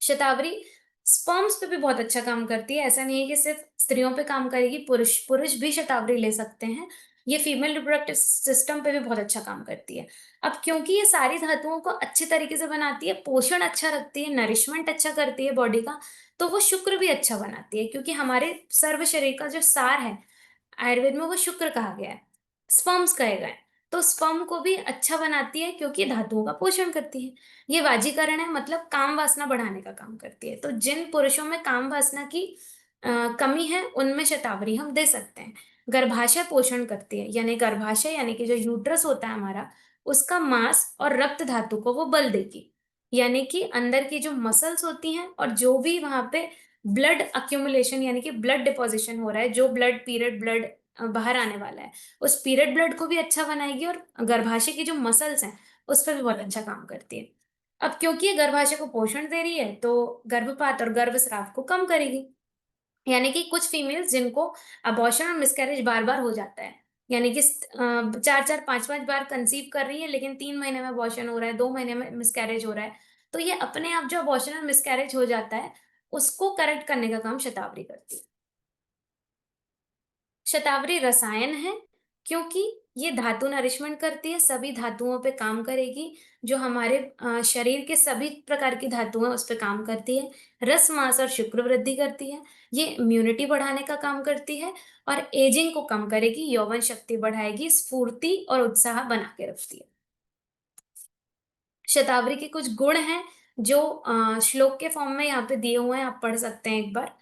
शतावरी स्पर्म्स पे भी बहुत अच्छा काम करती है। ऐसा नहीं है कि सिर्फ स्त्रियों पे काम करेगी, पुरुष पुरुष भी शतावरी ले सकते हैं। ये फीमेल रिप्रोडक्टिव सिस्टम पे भी बहुत अच्छा काम करती है। अब क्योंकि ये सारी धातुओं को अच्छे तरीके से बनाती है, पोषण अच्छा रखती है, नरिशमेंट अच्छा करती है बॉडी का, तो वो शुक्र भी अच्छा बनाती है, क्योंकि हमारे सर्व शरीर का जो सार है, आयुर्वेद में वो शुक्र कहा गया है, स्पर्म्स कहे गए हैं। तो स्पर्म को भी अच्छा बनाती है क्योंकि धातुओं का पोषण करती है। ये वाजीकरण है, मतलब काम वासना बढ़ाने का काम करती है। तो जिन पुरुषों में काम वासना की कमी है, उनमें शतावरी हम दे सकते हैं। गर्भाशय पोषण करती है, यानी गर्भाशय यानी कि जो यूट्रस होता है हमारा, उसका मांस और रक्त धातु को वो बल देगी। यानी कि अंदर की जो मसल्स होती हैं और जो भी वहां पे ब्लड अक्यूमुलेशन यानी कि ब्लड डिपोजिशन हो रहा है, जो ब्लड पीरियड ब्लड बाहर आने वाला है, उस पीरियड ब्लड को भी अच्छा बनाएगी और गर्भाशय की जो मसल्स हैं उस पर भी बहुत अच्छा काम करती है। अब क्योंकि ये गर्भाशय को पोषण दे रही है, तो गर्भपात और गर्भस्राव को कम करेगी। यानी कि कुछ फीमेल्स जिनको अबॉर्शन और मिसकैरेज बार बार हो जाता है, यानी कि चार चार पांच पांच बार कंसीव कर रही है, लेकिन 3 महीने में अबॉर्शन हो रहा है, 2 महीने में मिसकैरेज हो रहा है, तो ये अपने आप जो अबॉर्शन और मिसकैरेज हो जाता है, उसको करेक्ट करने का काम शतावरी करती है। शतावरी रसायन है, क्योंकि ये धातु नरिशमेंट करती है, सभी धातुओं पे काम करेगी, जो हमारे शरीर के सभी प्रकार की धातु हैं उस पे काम करती है। रस मांस और शुक्र वृद्धि करती है, ये इम्यूनिटी बढ़ाने का काम करती है और एजिंग को कम करेगी, यौवन शक्ति बढ़ाएगी, स्फूर्ति और उत्साह बना के रखती है। शतावरी के कुछ गुण हैं जो श्लोक के फॉर्म में यहाँ पे दिए हुए हैं, आप पढ़ सकते हैं एक बार।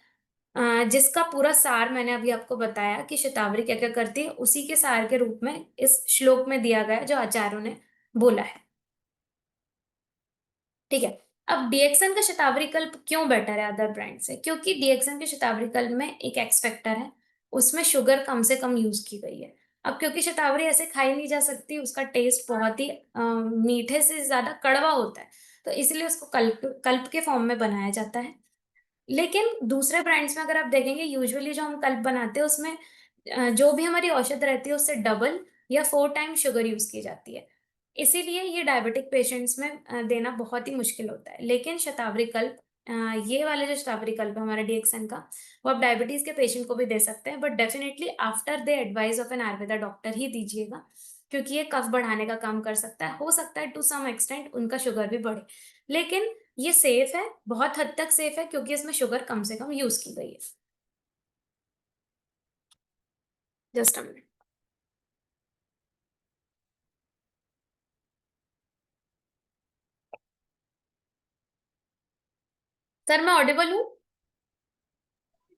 जिसका पूरा सार मैंने अभी आपको बताया कि शतावरी क्या क्या करती है, उसी के सार के रूप में इस श्लोक में दिया गया है जो आचार्यों ने बोला है। ठीक है। अब डीएक्सन का शतावरी कल्प क्यों बेटर है अदर ब्रांड से? क्योंकि डीएक्सन के शतावरी कल्प में एक एक्स फैक्टर है, उसमें शुगर कम से कम यूज की गई है। अब क्योंकि शतावरी ऐसे खाई नहीं जा सकती, उसका टेस्ट बहुत ही मीठे से ज्यादा कड़वा होता है, तो इसलिए उसको कल्प कल्प के फॉर्म में बनाया जाता है। लेकिन दूसरे ब्रांड्स में अगर आप देखेंगे, यूजुअली जो हम कल्प बनाते हैं उसमें जो भी हमारी औषध रहती है उससे डबल या 4 टाइम शुगर यूज की जाती है। इसीलिए ये डायबिटिक पेशेंट्स में देना बहुत ही मुश्किल होता है। लेकिन शतावरी कल्प, ये वाले जो शतावरी कल्प है हमारा डीएक्सन का, वो आप डायबिटीज के पेशेंट को भी दे सकते हैं, but definitely after the advice of an Ayurveda doctor ही दीजिएगा, क्योंकि ये कफ बढ़ाने का काम कर सकता है। हो सकता है टू सम एक्सटेंट उनका शुगर भी बढ़े, लेकिन ये सेफ है, बहुत हद तक सेफ है, क्योंकि इसमें शुगर कम से कम यूज की गई है। Just a minute. सर मैं ऑडिबल हूँ?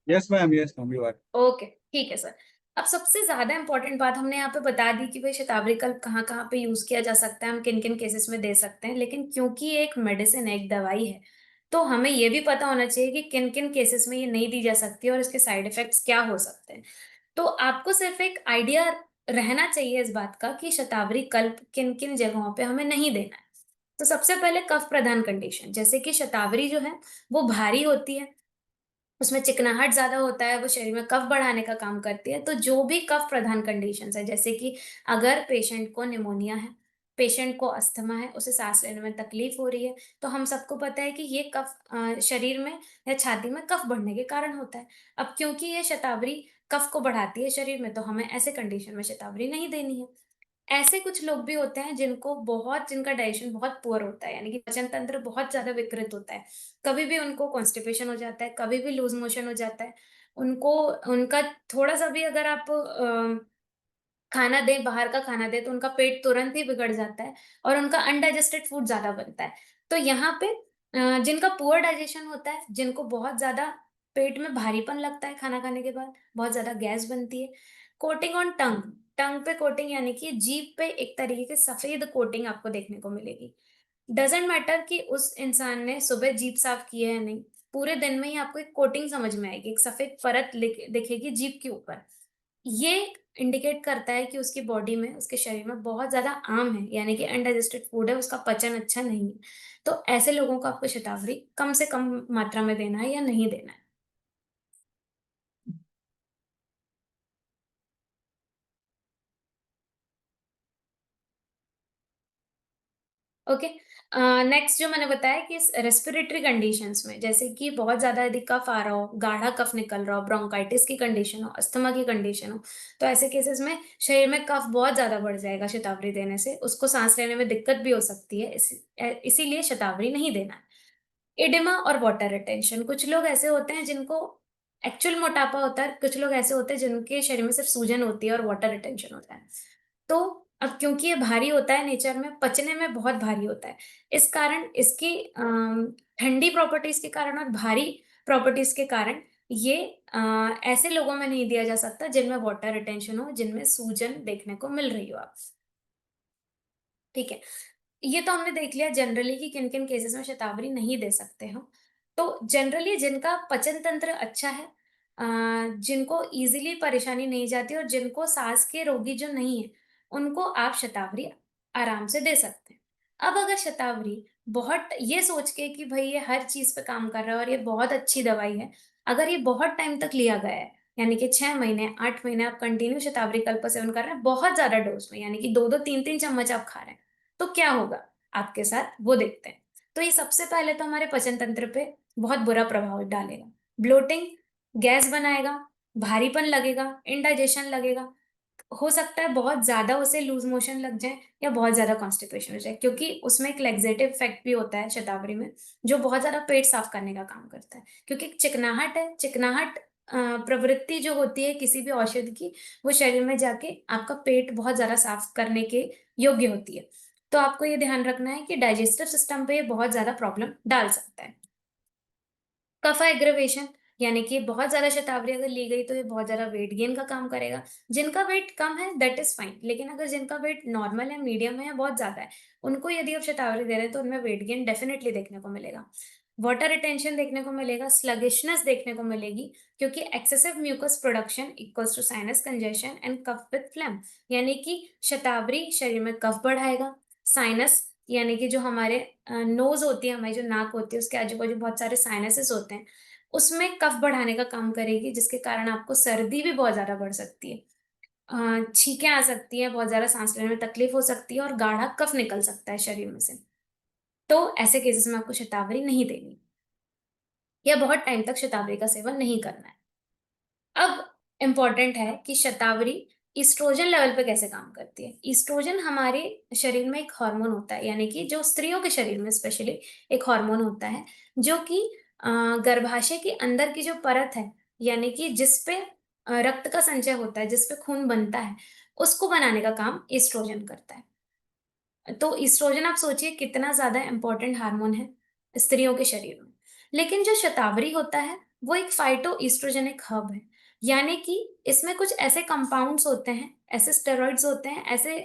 Yes ma'am you are. Okay, ठीक है सर। अब सबसे ज्यादा इंपॉर्टेंट बात हमने यहाँ पे बता दी कि भाई शतावरी कल्प कहाँ कहाँ पे यूज किया जा सकता है, हम किन किन केसेस में दे सकते हैं। लेकिन क्योंकि ये एक मेडिसिन है, एक दवाई है, तो हमें ये भी पता होना चाहिए कि किन किन केसेस में ये नहीं दी जा सकती और इसके साइड इफेक्ट्स क्या हो सकते हैं। तो आपको सिर्फ एक आइडिया रहना चाहिए इस बात का कि शतावरी कल्प किन किन जगहों पे हमें नहीं देना है। तो सबसे पहले कफ प्रधान कंडीशन, जैसे कि शतावरी जो है वो भारी होती है, उसमें चिकनाहट ज्यादा होता है, वो शरीर में कफ बढ़ाने का काम करती है। तो जो भी कफ प्रधान कंडीशंस है, जैसे कि अगर पेशेंट को निमोनिया है, पेशेंट को अस्थमा है, उसे सांस लेने में तकलीफ हो रही है, तो हम सबको पता है कि ये कफ शरीर में या छाती में कफ बढ़ने के कारण होता है। अब क्योंकि ये शतावरी कफ को बढ़ाती है शरीर में, तो हमें ऐसे कंडीशन में शतावरी नहीं देनी है। ऐसे कुछ लोग भी होते हैं जिनका डाइजेशन बहुत पुअर होता है, यानी कि पाचन तंत्र बहुत ज्यादा विकृत होता है, कभी भी उनको कॉन्स्टिपेशन हो जाता है, कभी भी लूज मोशन हो जाता है। उनको उनका थोड़ा सा भी अगर आप खाना दें, बाहर का खाना दें, तो उनका पेट तुरंत ही बिगड़ जाता है और उनका अनडाइजेस्टेड फूड ज्यादा बनता है। तो यहाँ पे जिनका पुअर डाइजेशन होता है, जिनको बहुत ज्यादा पेट में भारीपन लगता है खाना खाने के बाद, बहुत ज्यादा गैस बनती है, कोटिंग ऑन टंग, टंग पे कोटिंग यानी कि जीभ पे एक तरीके की सफेद कोटिंग आपको देखने को मिलेगी। डजेंट मैटर कि उस इंसान ने सुबह जीभ साफ की है या नहीं, पूरे दिन में ही आपको एक कोटिंग समझ में आएगी, एक सफेद परत दिखेगी जीभ के ऊपर। ये इंडिकेट करता है कि उसकी बॉडी में, उसके शरीर में बहुत ज़्यादा आम है, यानी कि अनडाइजेस्टेड फूड है, उसका पचन अच्छा नहीं है। तो ऐसे लोगों को आपको शतावरी कम से कम मात्रा में देना है या नहीं देना है। ओके। नेक्स्ट जो मैंने बताया कि रेस्पिरेटरी कंडीशंस में, जैसे कि बहुत ज्यादा यदि कफ आ रहा हो, गाढ़ा कफ निकल रहा हो, ब्रोंकाइटिस की कंडीशन हो, अस्थमा की कंडीशन हो, तो ऐसे केसेस में शरीर में कफ बहुत ज्यादा बढ़ जाएगा शतावरी देने से, उसको सांस लेने में दिक्कत भी हो सकती है, इसीलिए शतावरी नहीं देना है। एडिमा और वाटर रिटेंशन, कुछ लोग ऐसे होते हैं जिनको एक्चुअल मोटापा होता है, कुछ लोग ऐसे होते हैं जिनके शरीर में सिर्फ सूजन होती है और वाटर रिटेंशन होता है। तो अब क्योंकि ये भारी होता है नेचर में, पचने में बहुत भारी होता है, इस कारण इसकी ठंडी प्रॉपर्टीज के कारण और भारी प्रॉपर्टीज के कारण ये ऐसे लोगों में नहीं दिया जा सकता जिनमें वाटर रिटेंशन हो, जिनमें सूजन देखने को मिल रही हो आप। ठीक है, ये तो हमने देख लिया जनरली कि किन किन केसेस में शतावरी नहीं दे सकते हम। तो जनरली जिनका पचन तंत्र अच्छा है, जिनको इजीली परेशानी नहीं जाती और जिनको सांस के रोगी जो नहीं है, उनको आप शतावरी आराम से दे सकते हैं। अब अगर शतावरी बहुत ये सोच के कि भाई ये हर चीज पे काम कर रहा है और ये बहुत अच्छी दवाई है, अगर ये बहुत टाइम तक लिया गया है, यानी कि 6 महीने 8 महीने आप कंटिन्यू शतावरी कल्प सेवन कर रहे हैं बहुत ज्यादा डोज में, यानी कि 2-2 3-3 चम्मच आप खा रहे हैं, तो क्या होगा आपके साथ वो देखते हैं। तो ये सबसे पहले तो हमारे पचन तंत्र पे बहुत बुरा प्रभाव डालेगा। ब्लोटिंग, गैस बनाएगा, भारीपन लगेगा, इंडाइजेशन लगेगा, हो सकता है बहुत ज्यादा उसे लूज मोशन लग जाए या बहुत ज्यादा कॉन्स्टिपेशन हो जाए, क्योंकि उसमें एक लेग्जेटिव इफेक्ट भी होता है शतावरी में, जो बहुत ज्यादा पेट साफ करने का काम करता है, क्योंकि चिकनाहट है, चिकनाहट प्रवृत्ति जो होती है किसी भी औषधि की, वो शरीर में जाके आपका पेट बहुत ज्यादा साफ करने के योग्य होती है। तो आपको ये ध्यान रखना है कि डाइजेस्टिव सिस्टम पे ये बहुत ज्यादा प्रॉब्लम डाल सकता है। कफा एग्रेवेशन, यानी कि बहुत ज्यादा शतावरी अगर ली गई तो ये बहुत ज्यादा वेट गेन का काम करेगा। जिनका वेट कम है दैट इज फाइन, लेकिन अगर जिनका वेट नॉर्मल है, मीडियम है या बहुत ज्यादा है, उनको यदि आप शतावरी दे रहे हैं तो उनमें वेट गेन डेफिनेटली देखने को मिलेगा। वाटर रिटेंशन देखने को मिलेगा, स्लगिशनेस देखने को मिलेगी, क्योंकि excessive mucus production equals to sinus congestion and cough with phlegm, यानी कि शतावरी शरीर में कफ बढ़ाएगा। साइनस यानी कि जो हमारे नोज होती है, हमारी जो नाक होती है, उसके आजू बाजू बहुत सारे साइनसेस होते हैं, उसमें कफ बढ़ाने का काम करेगी, जिसके कारण आपको सर्दी भी बहुत ज्यादा बढ़ सकती है, छींकें आ सकती है, बहुत ज्यादा सांस लेने में तकलीफ हो सकती है और गाढ़ा कफ निकल सकता है शरीर में से। तो ऐसे केसेस में आपको शतावरी नहीं देनी या बहुत टाइम तक शतावरी का सेवन नहीं करना है। अब इम्पॉर्टेंट है कि शतावरी ईस्ट्रोजन लेवल पे कैसे काम करती है। ईस्ट्रोजन हमारे शरीर में एक हार्मोन होता है, यानी कि जो स्त्रियों के शरीर में स्पेशली एक हार्मोन होता है, जो कि गर्भाशय के अंदर की जो परत है, यानी कि जिस पे रक्त का संचय होता है, जिस पे खून बनता है, उसको बनाने का काम ईस्ट्रोजन करता है। तो ईस्ट्रोजन आप सोचिए कितना ज्यादा इंपॉर्टेंट हार्मोन है स्त्रियों के शरीर में। लेकिन जो शतावरी होता है वो एक फाइटो ईस्ट्रोजेनिक हब है, यानी कि इसमें कुछ ऐसे कंपाउंड्स होते हैं, ऐसे स्टेरॉइड्स होते हैं, ऐसे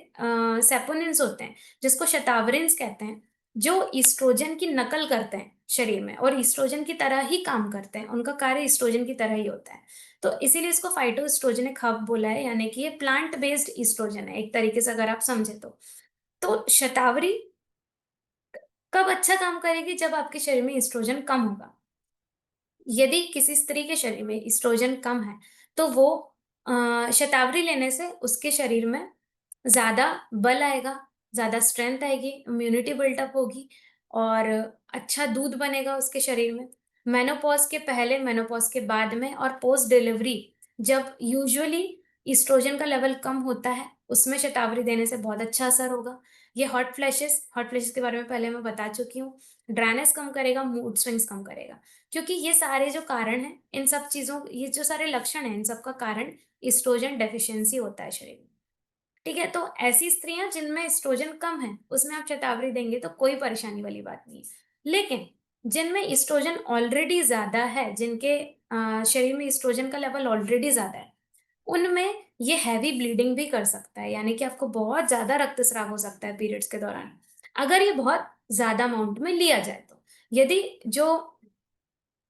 सेपोनिन्स होते हैं, जिसको शतावरिन्स कहते हैं, जो ईस्ट्रोजन की नकल करते हैं शरीर में और ईस्ट्रोजन की तरह ही काम करते हैं, उनका कार्य ईस्ट्रोजन की तरह ही होता है। तो इसीलिए इसको फाइटो ईस्ट्रोजेनिक हब बोला है, यानी कि ये प्लांट बेस्ड ईस्ट्रोजन है एक तरीके से अगर आप समझे तो शतावरी कब अच्छा काम करेगी, जब आपके शरीर में एस्ट्रोजन कम होगा। यदि किसी स्त्री के शरीर में एस्ट्रोजन कम है, तो वो शतावरी लेने से उसके शरीर में ज्यादा बल आएगा, ज्यादा स्ट्रेंथ आएगी, इम्यूनिटी बिल्टअप होगी और अच्छा दूध बनेगा उसके शरीर में। मेनोपॉज के पहले, मेनोपॉज के बाद में और पोस्ट डिलीवरी, जब यूजुअली ईस्ट्रोजन का लेवल कम होता है, उसमें शतावरी देने से बहुत अच्छा असर होगा। ये हॉट फ्लैशेस के बारे में पहले मैं बता चुकी हूँ। ड्राइनेस कम करेगा, मूड स्विंग्स कम करेगा, क्योंकि ये सारे जो कारण हैं, इन सब चीजों, ये जो सारे लक्षण हैं, इन सब का कारण ईस्ट्रोजन डेफिशिएंसी होता है शरीर में। ठीक है, तो ऐसी स्त्रियां जिनमें एस्ट्रोजन कम है, उसमें आप शतावरी देंगे तो कोई परेशानी वाली बात नहीं है। लेकिन जिनमें एस्ट्रोजन ऑलरेडी ज्यादा है, जिनके शरीर में एस्ट्रोजन का लेवल ऑलरेडी ज्यादा है, उनमें ये हैवी ब्लीडिंग भी कर सकता है, यानी कि आपको बहुत ज्यादा रक्तस्राव हो सकता है पीरियड्स के दौरान, अगर ये बहुत ज्यादा अमाउंट में लिया जाए तो। यदि जो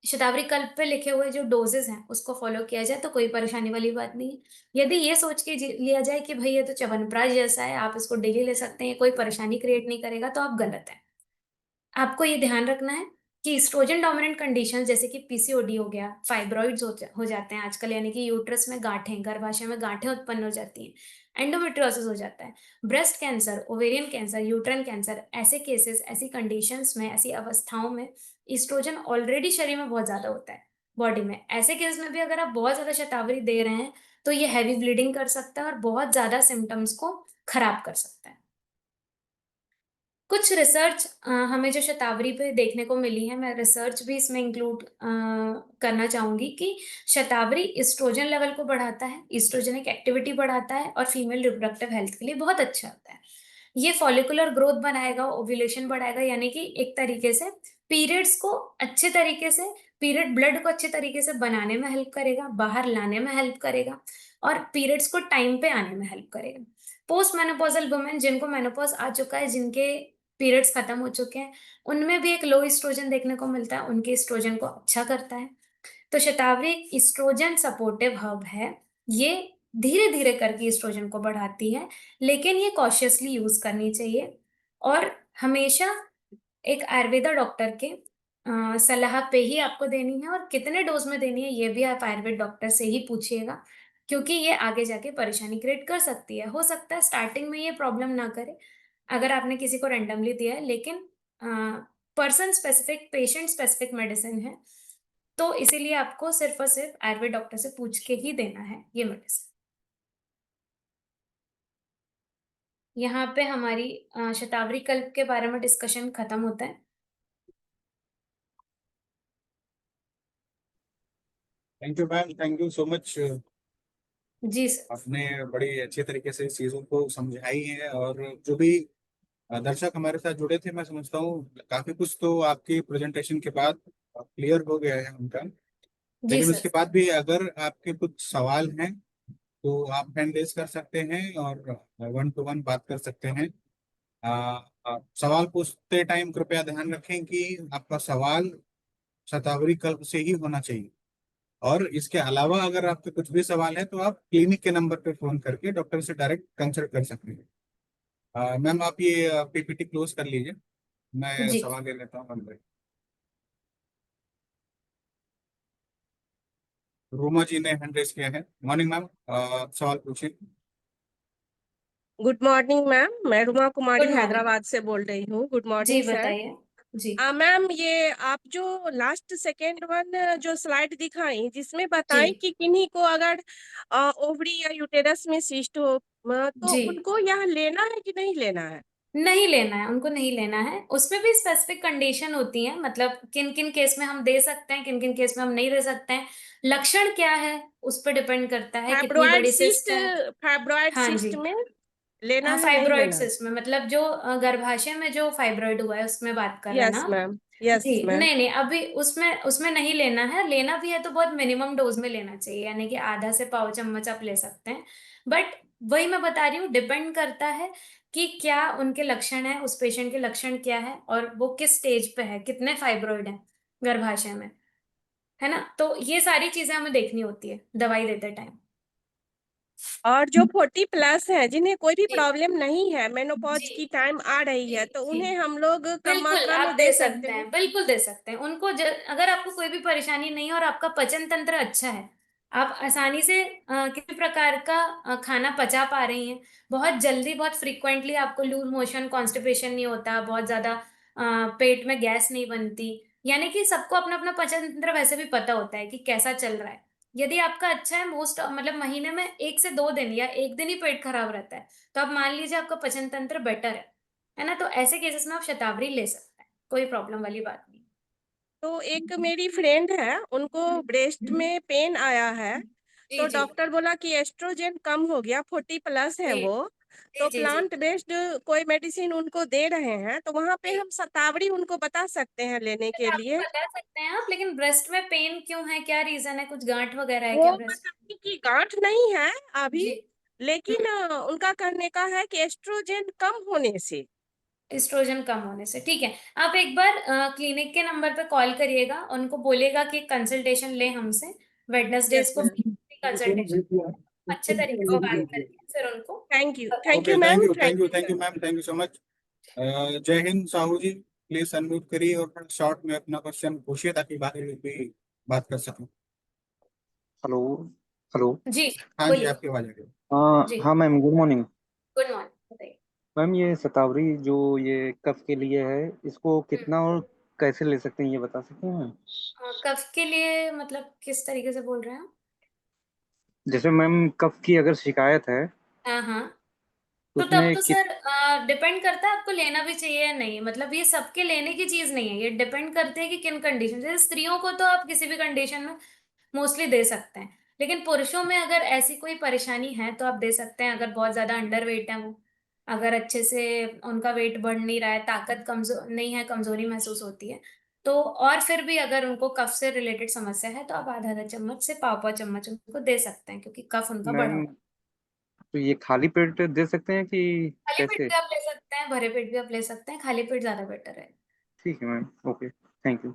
शतावरी कल्प पे लिखे हुए जो डोजेस हैं उसको फॉलो किया जाए तो कोई परेशानी वाली बात नहीं है। यदि ये सोच के लिया जाए कि भाई ये तो च्यवनप्राश जैसा है, आप इसको डेली ले सकते हैं, कोई परेशानी क्रिएट नहीं करेगा, तो आप गलत है। आपको ये ध्यान रखना है कि एस्ट्रोजन डोमिनेंट कंडीशंस जैसे कि पीसीओडी हो गया, फाइब्रॉइड्स हो जाते हैं आजकल, यानी कि यूट्रस में गांठें, गर्भाशय में गांठें उत्पन्न हो जाती हैं, एंडोमेट्रियोसिस हो जाता है, breast cancer, ovarian cancer, uterine cancer, ऐसे केसेस, ऐसी कंडीशंस में, ऐसी अवस्थाओं में एस्ट्रोजन ऑलरेडी शरीर में बहुत ज्यादा होता है बॉडी में। ऐसे केस में भी अगर आप बहुत ज्यादा शतावरी दे रहे हैं तो ये हैवी ब्लीडिंग कर सकता है और बहुत ज्यादा सिम्टम्स को खराब कर सकता है। कुछ रिसर्च हमें जो शतावरी पे देखने को मिली है, मैं रिसर्च भी इसमें इंक्लूड करना चाहूंगी कि शतावरी एस्ट्रोजन लेवल को बढ़ाता है, एस्ट्रोजेनिक एक्टिविटी बढ़ाता है और फीमेल रिप्रोडक्टिव हेल्थ के लिए बहुत अच्छा होता है। ये फॉलिकुलर ग्रोथ बनाएगा, ओव्यूलेशन बढ़ाएगा, यानी कि एक तरीके से पीरियड्स को अच्छे तरीके से, पीरियड ब्लड को अच्छे तरीके से बनाने में हेल्प करेगा, बाहर लाने में हेल्प करेगा और पीरियड्स को टाइम पे आने में हेल्प करेगा। पोस्ट मेनोपॉजल वुमेन जिनको मेनोपॉज आ चुका है, जिनके पीरियड्स खत्म हो चुके हैं, उनमें भी एक लो एस्ट्रोजन देखने को मिलता है, उनके एस्ट्रोजन को अच्छा करता है। तो शतावरी एस्ट्रोजन सपोर्टिव हर्ब है। ये धीरे धीरे करके एस्ट्रोजन को बढ़ाती है, लेकिन ये कॉशियसली यूज करनी चाहिए और हमेशा एक आयुर्वेदा डॉक्टर के सलाह पे ही आपको देनी है, और कितने डोज में देनी है ये भी आप आयुर्वेद डॉक्टर से ही पूछिएगा, क्योंकि ये आगे जाके परेशानी क्रिएट कर सकती है। हो सकता है स्टार्टिंग में ये प्रॉब्लम ना करे अगर आपने किसी को रैंडमली दिया है, लेकिन person specific, patient specific medicine है, तो इसीलिए आपको सिर्फ और सिर्फ आयुर्वेद डॉक्टर से पूछ के ही देना है ये मेडिसिन। यहाँ पे हमारी शतावरी कल्प के बारे में डिस्कशन खत्म होता है। Thank you ma'am, thank you so much. जी सर। आपने बड़ी अच्छे तरीके से इस चीज़ों को समझाई है, और जो भी दर्शक हमारे साथ जुड़े थे, मैं समझता हूँ काफी कुछ तो आपकी प्रेजेंटेशन के बाद क्लियर हो गया है उनका। जी लेकिन सर। उसके बाद भी अगर आपके कुछ सवाल हैं तो आप हैंड रेज कर सकते हैं और वन टू वन बात कर सकते हैं। सवाल पूछते टाइम कृपया ध्यान रखें कि आपका सवाल शतावरी कल्प से ही होना चाहिए। और इसके अलावा अगर आपके कुछ भी सवाल है तो आप क्लिनिक के नंबर पर फोन करके डॉक्टर से डायरेक्ट कंसल्ट कर सकते हैं। मैम आप ये पीपीटी क्लोज कर लीजिए, मैं जी। सवाल ले लेता हूँ। रोमा जी ने हैंड रेज किया है। मॉर्निंग मैम, सवाल पूछिए। गुड मॉर्निंग मैम, मैं रुमा कुमारी गुड मॉर्निंग। हैदराबाद से बोल रही हूँ। गुड जी मॉर्निंग सर। बताइए। जी। मैम, ये आप जो लास्ट सेकेंड वन जो स्लाइड दिखाई जिसमें जी। बताई कि किन्हीं को अगर ओवरी या यूटेरस में सिस्ट हो तो जी उनको यह लेना है कि नहीं लेना है? नहीं लेना है, उनको नहीं लेना है। उसमें भी स्पेसिफिक कंडीशन होती है, मतलब किन किन केस में हम दे सकते हैं, किन किन केस में हम नहीं दे सकते हैं। लक्षण क्या है उस पर डिपेंड करता है, कितनी फाइब्रॉयड बड़ी सिस्ट, सिस्ट है। फाइब्रॉयड हाँ जी। सिस्ट में लेना है नहीं फाइब्रॉइड लेना है? सिस्ट में मतलब जो गर्भाशय में जो फाइब्रॉइड हुआ है उसमें बात कर रहे हैं ना यस आप? मैम, यस जी मैम। नहीं नहीं, अभी उसमें उसमें नहीं लेना है। लेना भी है तो बहुत मिनिमम डोज में लेना चाहिए, यानी कि आधा से पाव चम्मच आप ले सकते हैं। बट वही मैं बता रही हूँ, डिपेंड करता है कि क्या उनके लक्षण है, उस पेशेंट के लक्षण क्या है और वो किस स्टेज पे है, कितने फाइब्रॉइड है गर्भाशय में, है ना? तो ये सारी चीजें हमें देखनी होती है दवाई देते टाइम। और जो 40+ है जिन्हें कोई भी जी। प्रॉब्लम नहीं है, मेनोपॉज जी। की टाइम आ रही जी। है, तो जी उन्हें हम लोग कम बिल्कुल मात्रा आप में दे दे सकते सकते हैं। हैं, बिल्कुल दे सकते हैं उनको। अगर आपको कोई भी परेशानी नहीं है और आपका पाचन तंत्र अच्छा है, आप आसानी से किसी प्रकार का खाना पचा पा रही हैं, बहुत जल्दी, बहुत फ्रीक्वेंटली आपको लूज मोशन, कॉन्स्टिपेशन नहीं होता, बहुत ज्यादा पेट में गैस नहीं बनती, यानी कि सबको अपना अपना पाचन तंत्र वैसे भी पता होता है कि कैसा चल रहा है। यदि आपका अच्छा है, मोस्ट मतलब महीने में 1 से 2 दिन या एक दिन ही पेट खराब रहता है, तो आप मान लीजिए आपका पाचन तंत्र बेटर है ना? तो ऐसे केसेस में आप शतावरी ले सकते हैं, कोई प्रॉब्लम वाली बात नहीं। तो एक मेरी फ्रेंड है, उनको ब्रेस्ट में पेन आया है, जी। तो जी। डॉक्टर बोला कि एस्ट्रोजन कम हो गया, 40+ है जी। वो। जी। तो जी। जी प्लांट बेस्ड कोई मेडिसिन उनको दे रहे हैं, तो वहां पे जी। हम शतावरी उनको बता सकते हैं लेने के शतावरी लिए? बता सकते हैं आप, लेकिन ब्रेस्ट में पेन क्यों है, क्या रीजन है? कुछ गांठ वगैरह है वो क्या ब्रेस्ट? बताने की गांठ नहीं है अभी, जी। लेकिन उनका कहने का है कि एस्ट्रोजन कम होने से एस्ट्रोजन कम होने से, ठीक है। आप एक बार क्लिनिक के नंबर पे कॉल करिएगा, उनको बोलिएगा कि कंसल्टेशन ले हमसे, वेडनेसडेज को कंसल्टेशन अच्छे तरीके से बात करके फिर उनको thank you okay, ma'am, thank you ma'am, thank you so much. जय हिंद साहू जी, प्लीज अनम्यूट करिए और शॉर्ट में अपना क्वेश्चन पूछिए ताकि बाकी लोग भी बात कर सकें। हेलो। हेलो। जी हाँ जी, बोलिए। आपकी आवाज आ रही है। जी हाँ ma'am, good morning. Good morning, बताइए। मैम, ये शतावरी जो ये कफ के लिए है, इसको हम्म, कितना और कैसे ले सकते हैं, ये बता सकते हैं मैम? कफ के लिए मतलब किस तरीके से बोल रहे हैं आप? जैसे मैम, कफ की अगर शिकायत है हाँ हाँ, तो तो तब उसमें तो कित सर डिपेंड करता है आपको लेना भी चाहिए या नहीं। मतलब ये सबके लेने की चीज नहीं है, ये डिपेंड करते हैं कि किन कंडीशन। जैसे स्त्रियों को तो आप किसी भी कंडीशन में मोस्टली दे सकते हैं, लेकिन पुरुषों में अगर ऐसी कोई परेशानी है तो आप दे सकते हैं। अगर बहुत ज्यादा अंडर वेट है वो, अगर अच्छे से उनका वेट बढ़ नहीं रहा है, ताकत कमजोर नहीं है, कमजोरी महसूस होती है तो, और फिर भी अगर उनको कफ से रिलेटेड समस्या है तो आप आधा आधा चम्मच से पाव पाव चम्मच उनको दे सकते हैं, क्योंकि कफ उनका बढ़ा मैम, हुआ है। तो ये खाली पेट दे सकते हैं कि खाली पेट कैसे? भी आप ले सकते हैं, भरे पेट भी आप ले सकते हैं, खाली पेट ज्यादा बेटर है। ठीक है मैम, ओके, थैंक यू।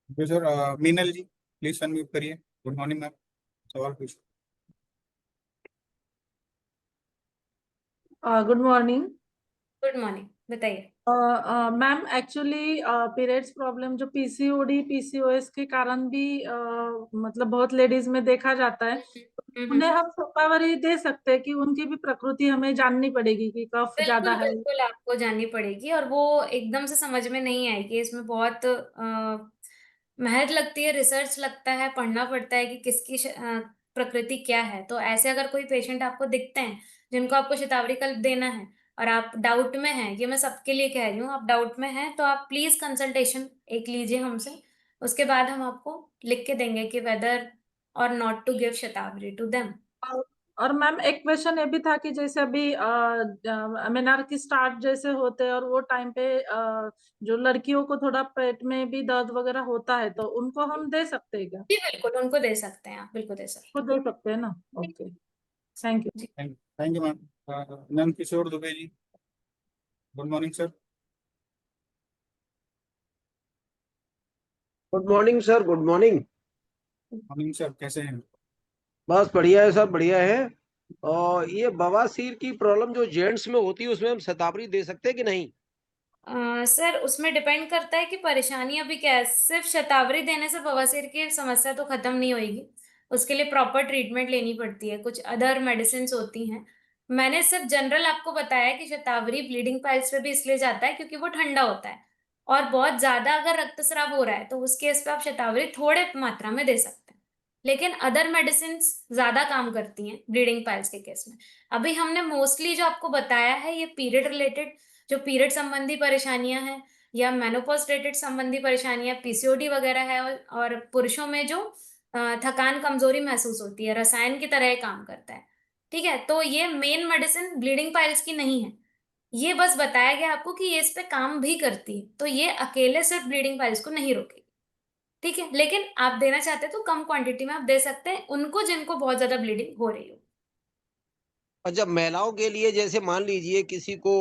जी sir, Meenal ji please unmute करिए। गुड मॉर्निंग मैम, सवाल पूछिए। गुड मॉर्निंग गुड मॉर्निंग, बताइए। मैम। एक्चुअली पीरियड्स प्रॉब्लम जो पीसीओडी पीसीओएस के कारण भी मतलब बहुत लेडीज में देखा जाता है, तो उन्हें हम शतावरी दे सकते हैं कि उनकी भी प्रकृति हमें जाननी पड़ेगी कि कफ ज्यादा बिल्कुल है। बिल्कुल आपको जाननी पड़ेगी, और वो एकदम से समझ में नहीं आएगी। इसमें बहुत मेहनत लगती है, रिसर्च लगता है, पढ़ना पड़ता है कि किसकी प्रकृति क्या है। तो ऐसे अगर कोई पेशेंट आपको दिखते हैं जिनको आपको शतावरी कल्प देना है और आप डाउट में हैं, ये मैं सबके लिए कह रही हूँ, आप डाउट में हैं तो आप प्लीज कंसल्टेशन एक लीजिए हमसे। उसके बाद हम आपको लिख के देंगे कि वेदर और नॉट टू गिव शतावरी टू देम। और और मैम एक क्वेश्चन ये भी था कि जैसे अभी मेनार की स्टार्ट जैसे होते हैं और वो टाइम पे जो लड़कियों को थोड़ा पेट में भी दर्द वगैरह होता है, तो उनको हम दे सकते हैं क्या? जी बिल्कुल, उनको दे सकते हैं आप, बिल्कुल दे वो सकते दे सकते हैं ना? हैं। Okay, thank you. जी thank you ma'am. Nand Kishore Dubey ji, good morning sir. Good morning sir, good morning. Morning sir, कैसे हैं? बस बढ़िया है सर, बढ़िया है। और ये बवासीर की प्रॉब्लम जो जेंट्स में होती है उसमें हम शतावरी दे सकते हैं कि नहीं? सर उसमें डिपेंड करता है कि परेशानी अभी क्या है। सिर्फ शतावरी देने से बवासीर की समस्या तो खत्म नहीं होगी, उसके लिए प्रॉपर ट्रीटमेंट लेनी पड़ती है, कुछ अदर मेडिसिन होती हैं। मैंने सिर्फ जनरल आपको बताया कि शतावरी ब्लीडिंग पाइल्स पे भी इसलिए जाता है क्योंकि वो ठंडा होता है, और बहुत ज्यादा अगर रक्तस्राव हो रहा है तो उस केस पे आप शतावरी थोड़े मात्रा में दे सकते हैं, लेकिन अदर मेडिसिन ज्यादा काम करती हैं ब्लीडिंग पाइल्स के केस में। अभी हमने मोस्टली जो आपको बताया है ये पीरियड रिलेटेड, जो पीरियड संबंधी परेशानियां हैं या मेनोपॉज रिलेटेड संबंधी परेशानियां, पीसीओडी वगैरह है, और पुरुषों में जो थकान कमजोरी महसूस होती है, रसायन की तरह ये काम करता है। ठीक है, तो ये मेन मेडिसिन ब्लीडिंग पाइल्स की नहीं है, ये बस बताया गया आपको कि ये इस पे काम भी करती है, तो ये अकेले सिर्फ ब्लीडिंग पाइल्स को नहीं रोकेगी। ठीक है, लेकिन आप देना चाहते हैं तो कम क्वांटिटी में आप दे सकते हैं उनको जिनको बहुत ज्यादा ब्लीडिंग हो रही हो। और जब महिलाओं के लिए जैसे मान लीजिए किसी को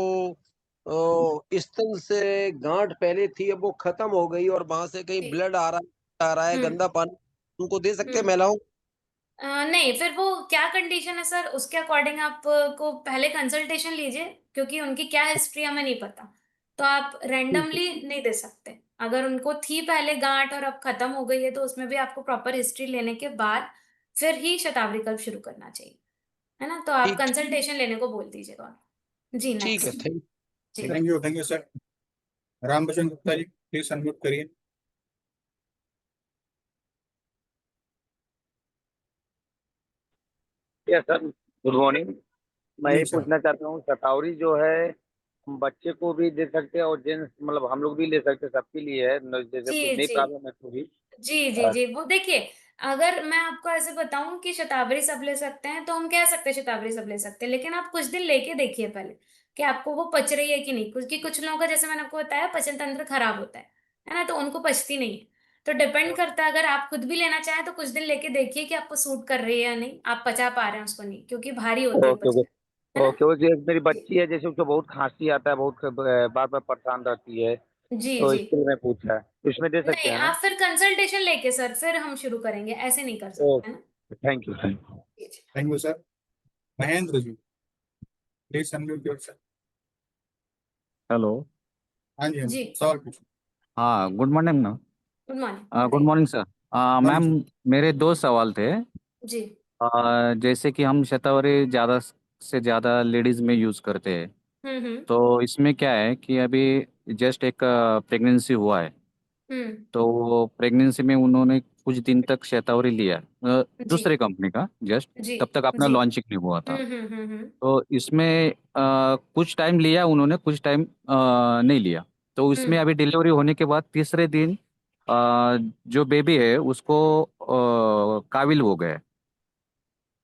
स्तन से गांठ पहले थी, अब वो खत्म हो गई और वहां से कहीं जी। ब्लड आ रहा है, हम्म गंदा पानी, उनको दे सकते हैं हम्म महिलाओं? नहीं, फिर वो क्या कंडीशन है सर, उसके अकॉर्डिंग आप को पहले कंसल्टेशन लीजिए, क्योंकि उनकी क्या हिस्ट्री हमें नहीं पता, तो आप ठीक है। रैंडमली नहीं दे सकते। अगर उनको थी पहले गांठ और अब खत्म हो गई है तो उसमें भी आपको प्रॉपर हिस्ट्री लेने के बाद फिर ही शतावरी कल्प शुरू करना चाहिए, है ना। तो आप ठीक कंसल्टेशन लेने को बोल दीजिएगा। जी ठीक है, नेक्स्ट। थैंक जी thank you sir. Rambachan Gupta ji please unmute करिए। Yes sir, good morning. मैं ये मॉर्निंग सर। पूछना चाहता हूँ, शतावरी जो है हम बच्चे को भी दे सकते हैं और जेंट्स मतलब हम लोग भी ले सकते हैं, सबके लिए है जैसे कुछ जी नहीं जी प्रॉब्लम है तो भी। जी जी जी, वो देखिए, अगर मैं आपको ऐसे बताऊं कि शतावरी सब ले सकते हैं तो हम कह सकते हैं शतावरी सब ले सकते हैं, लेकिन आप कुछ दिन लेके देखिए पहले कि आपको वो पच रही है कि नहीं, क्योंकि कुछ लोगों का जैसे मैंने आपको बताया पाचन तंत्र खराब होता है ना, तो उनको पचती नहीं है। तो डिपेंड करता है, अगर आप खुद भी लेना चाहें तो कुछ दिन लेके देखिए कि आपको सूट कर रही है या नहीं, आप पचा पा रहे हैं उसको नहीं, क्योंकि भारी होती है ओके ओके, पचना। है ना? ओके, वो जो एक मेरी बच्ची है, जैसे उसको बहुत खांसी आता है, बहुत बार बार परेशान रहती है, जी तो जी। इसके लिए मैं पूछा है, इसमें दे सकते नहीं, हैं ना? आप फिर कंसल्टेशन लेके सर फिर हम शुरू करेंगे, ऐसे नहीं कर सकते, है ना? Okay, thank you. जी जी। Thank you sir. Mahendra ji, please unmute yourself. Hello. हाँ जी, हाँ जी। जी, सवाल पूछो। हाँ, गुड मॉर्निंग ना। गुड मॉर्निंग, गुड बताइए। Morning sir. Morning ma'am, sir. मेरे दो सवाल थे। जी। जैसे कि हम शतावरी ज़्यादा से ज़्यादा लेडीज़ में यूज़ करते हैं, हम्म। तो इसमें क्या है कि अभी जस्ट एक प्रेगनेंसी हुआ है, हम्म। तो प्रेगनेंसी में उन्होंने कुछ दिन तक शतावरी लिया, जी दूसरे कंपनी का जस्ट, जी तब तक अपना जी। लॉन्चिंग नहीं हुआ था। हम्म। तो इसमें कुछ टाइम लिया उन्होंने, कुछ टाइम नहीं लिया। तो इसमें अभी डिलीवरी होने के बाद तीसरे दिन जो बेबी है उसको काविल हो गए,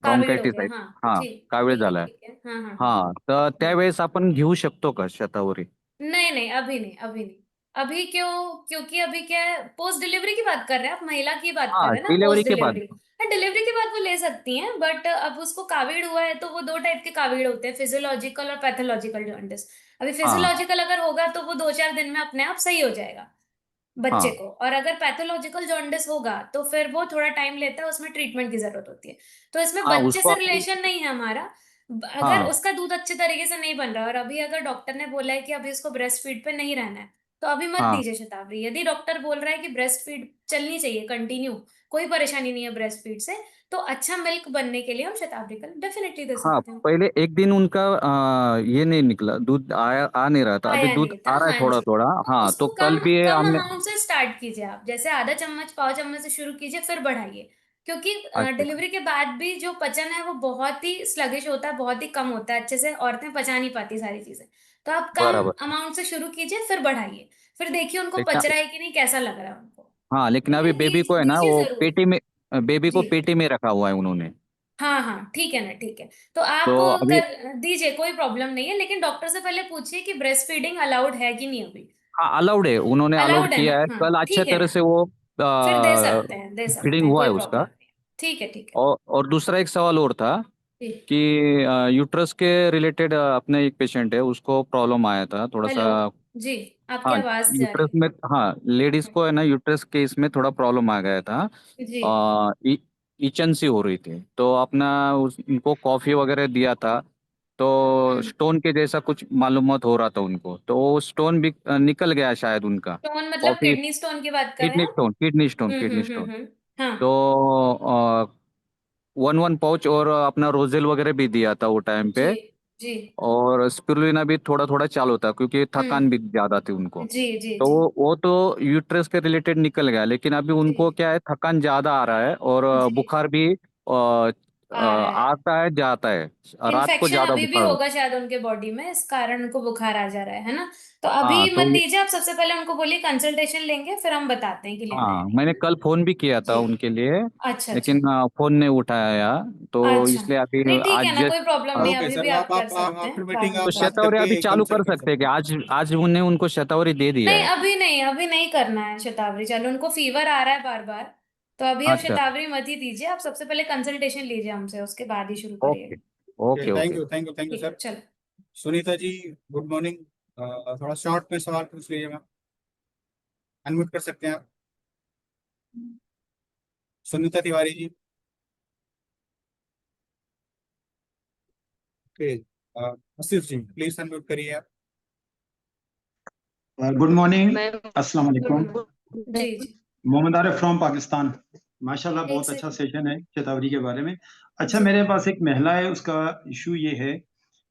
कावीळ हो ब्रोंकायटिस गया, आहे। हाँ। हाँ, ठीक कावीळ ठीक है झालाय। ठीक है, हाँ हाँ। हाँ, तर त्यावेळेस आपण घेऊ शकतो का शतावरी? नहीं नहीं, अभी नहीं, अभी नहीं। अभी क्यों? क्योंकि अभी क्या है, पोस्ट डिलीवरी की बात कर रहे हैं आप, महिला की बात कर हाँ, रहे हैं ना, डिलीवरी पोस्ट के बाद। डिलीवरी। हाँ, डिलीवरी के बाद वो ले सकती हैं, बट अब उसको कावीड़ हुआ है तो वो दो टाइप के कावीड़ होते हैं, फिजियोलॉजिकल और पैथोलॉजिकल जॉन्डिस। अभी हाँ फिजियोलॉजिकल अगर होगा तो वो 2-4 दिन में अपने आप सही हो जाएगा बच्चे हाँ को, और अगर पैथोलॉजिकल जॉन्डिस होगा तो फिर वो थोड़ा टाइम लेता है, उसमें ट्रीटमेंट की जरूरत होती है। तो इसमें हाँ, बच्चे उसको से अभी। रिलेशन नहीं है हमारा। अगर हाँ उसका दूध अच्छे तरीके से नहीं बन रहा है और अभी अगर डॉक्टर ने बोला है कि अभी इसको ब्रेस्ट फीड पे नहीं रहना है, तो अभी मत हाँ दीजिए शतावरी। यदि डॉक्टर बोल रहा है कि ब्रेस्ट फीड चलनी चाहिए कंटिन्यू, कोई परेशानी नहीं है ब्रेस्ट फीड से, तो अच्छा मिल्क बनने के लिए हम शतावरी का डेफिनेटली दे हाँ, सकते हैं। पहले एक दिन उनका ये नहीं निकला, दूध आया आ नहीं रहा था, अभी आया दूध नहीं था, आ रहा है हाँ थोड़ा जी। थोड़ा। तो हाँ, तो उसको कल कम भी ये कम हमने। अमाउंट से स्टार्ट कीजिए आप, जैसे आधा चम्मच पाव चम्मच से शुरू कीजिए, फिर बढ़ाइए। क्योंकि अच्छा। डिलीवरी के बाद भी जो पचन है वो बहुत ही स्लगिश होता है, बहुत ही कम होता है, अच्छे से औरतें पचा नहीं पाती सारी चीजें। तो आप कम बराबर। अमाउंट से शुरू कीजिए, फिर बढ़ाइए, फिर देखिए उनको लेकिन पच रहा है कि नहीं, कैसा लग रहा है उनको। हाँ, लेकिन अभी लेकिन बेबी को है ना, दीजिए वो जरूर। पेटी में, बेबी को जी पेटी में रखा हुआ है उन्होंने। हाँ हाँ, ठीक है ना, ठीक है। तो आप तो अभी। कर दीजिए, कोई प्रॉब्लम नहीं है, लेकिन डॉक्टर से पहले पूछिए कि ब्रेस्ट फीडिंग अलाउड है कि नहीं अभी। हाँ, अलाउड है, उन्होंने अलाउड अलाउड है ना? किया है, हाँ, कल अच्छे ठीक है तरह ना, से वो फिर दे सकते फीडिंग हैं, हुआ कोई है प्रॉब्लम उसका। नहीं है। ठीक है ठीक है। और दूसरा एक सवाल और था जी। कि यूट्रस के रिलेटेड अपने एक पेशेंट है, उसको प्रॉब्लम आया था थोड़ा सा। हेलो। जी, आपकी हाँ, आवाज जा रही यूट्रस में, हाँ, लेडीज है। को है ना, यूट्रस के इसमें थोड़ा प्रॉब्लम आ गया था। जी। इचन सी हो रही थी, तो अपना उनको कॉफी वगैरह दिया था, तो स्टोन के जैसा कुछ मालूमात हो रहा था उनको, तो वो स्टोन भी निकल गया शायद उनका। स्टोन मतलब कॉफी। किडनी स्टोन की बात कर रहे हैं किडनी आप? Stone, kidney stone, kidney stone. तो हाँ। 1 1 पाउच और अपना रोजेल वगैरह भी दिया था वो टाइम जी पे। जी। और स्पिरुलिना भी थोड़ा थोड़ा चालू था, क्योंकि थकान भी हम्म। ज्यादा थी उनको। जी जी तो जी वो तो यूट्रस के रिलेटेड निकल गया, लेकिन अभी उनको जी क्या है, थकान ज्यादा आ रहा है और जी। बुखार भी आ रहा है। आता है, जाता है। रात को इन्फेक्शन ज्यादा अभी भी बुखार होगा शायद उनके बॉडी में, इस कारण उनको बुखार आ जा रहा है ना? तो अभी हाँ, तो मत दीजिए, आप सबसे पहले उनको बोलिए कंसल्टेशन लेंगे, फिर हम बताते हैं कि लेना है हाँ, या नहीं। मैंने कल फोन भी किया था जी। उनके लिए, अच्छा अच्छा। लेकिन फोन नहीं उठाया, तो अच्छा, इसलिए अभी नहीं ठीक है आज ना, जस्ट। कोई प्रॉब्लम नहीं, ओके अभी सर, भी आप आप कर आप सकते आफ्टर हैं, बाद मीटिंग में तो आप भी कर बात शतावरी सकते अभी करके चालू कर कंसल्ट कर सकते हैं कि सकते हैं। आज आज उन्हें उनको शतावरी दे हैं। दिया नहीं है? अभी नहीं, अभी नहीं करना है शतावरी चालू, उनको फीवर आ रहा है बार बार। तो अभी आप अच्छा। शतावरी मत ही दीजिए, आप सबसे पहले कंसल्टेशन लीजिए हमसे, उसके बाद ही शुरू ओके करिएगा। Okay thank okay. You, thank you, thank you ठीक है, सर। चलो। Sunita ji, good morning. थोड़ा शॉर्ट में सवाल पूछ लीजिए मैम, अनम्यूट कर सकते हैं आप। Sunita Tiwari ji. Okay, Asif ji please unmute करिए आप। गुड मॉर्निंग, अस्सलाम गुड वालेकुम। मॉर्निंग। जी जी। मोहम्मद आरिफ फ्रॉम पाकिस्तान। माशाल्लाह, एक बहुत अच्छा सेकंड। सेशन है शतावरी के बारे में। अच्छा, जी। मेरे पास एक महिला है, उसका इशू ये है,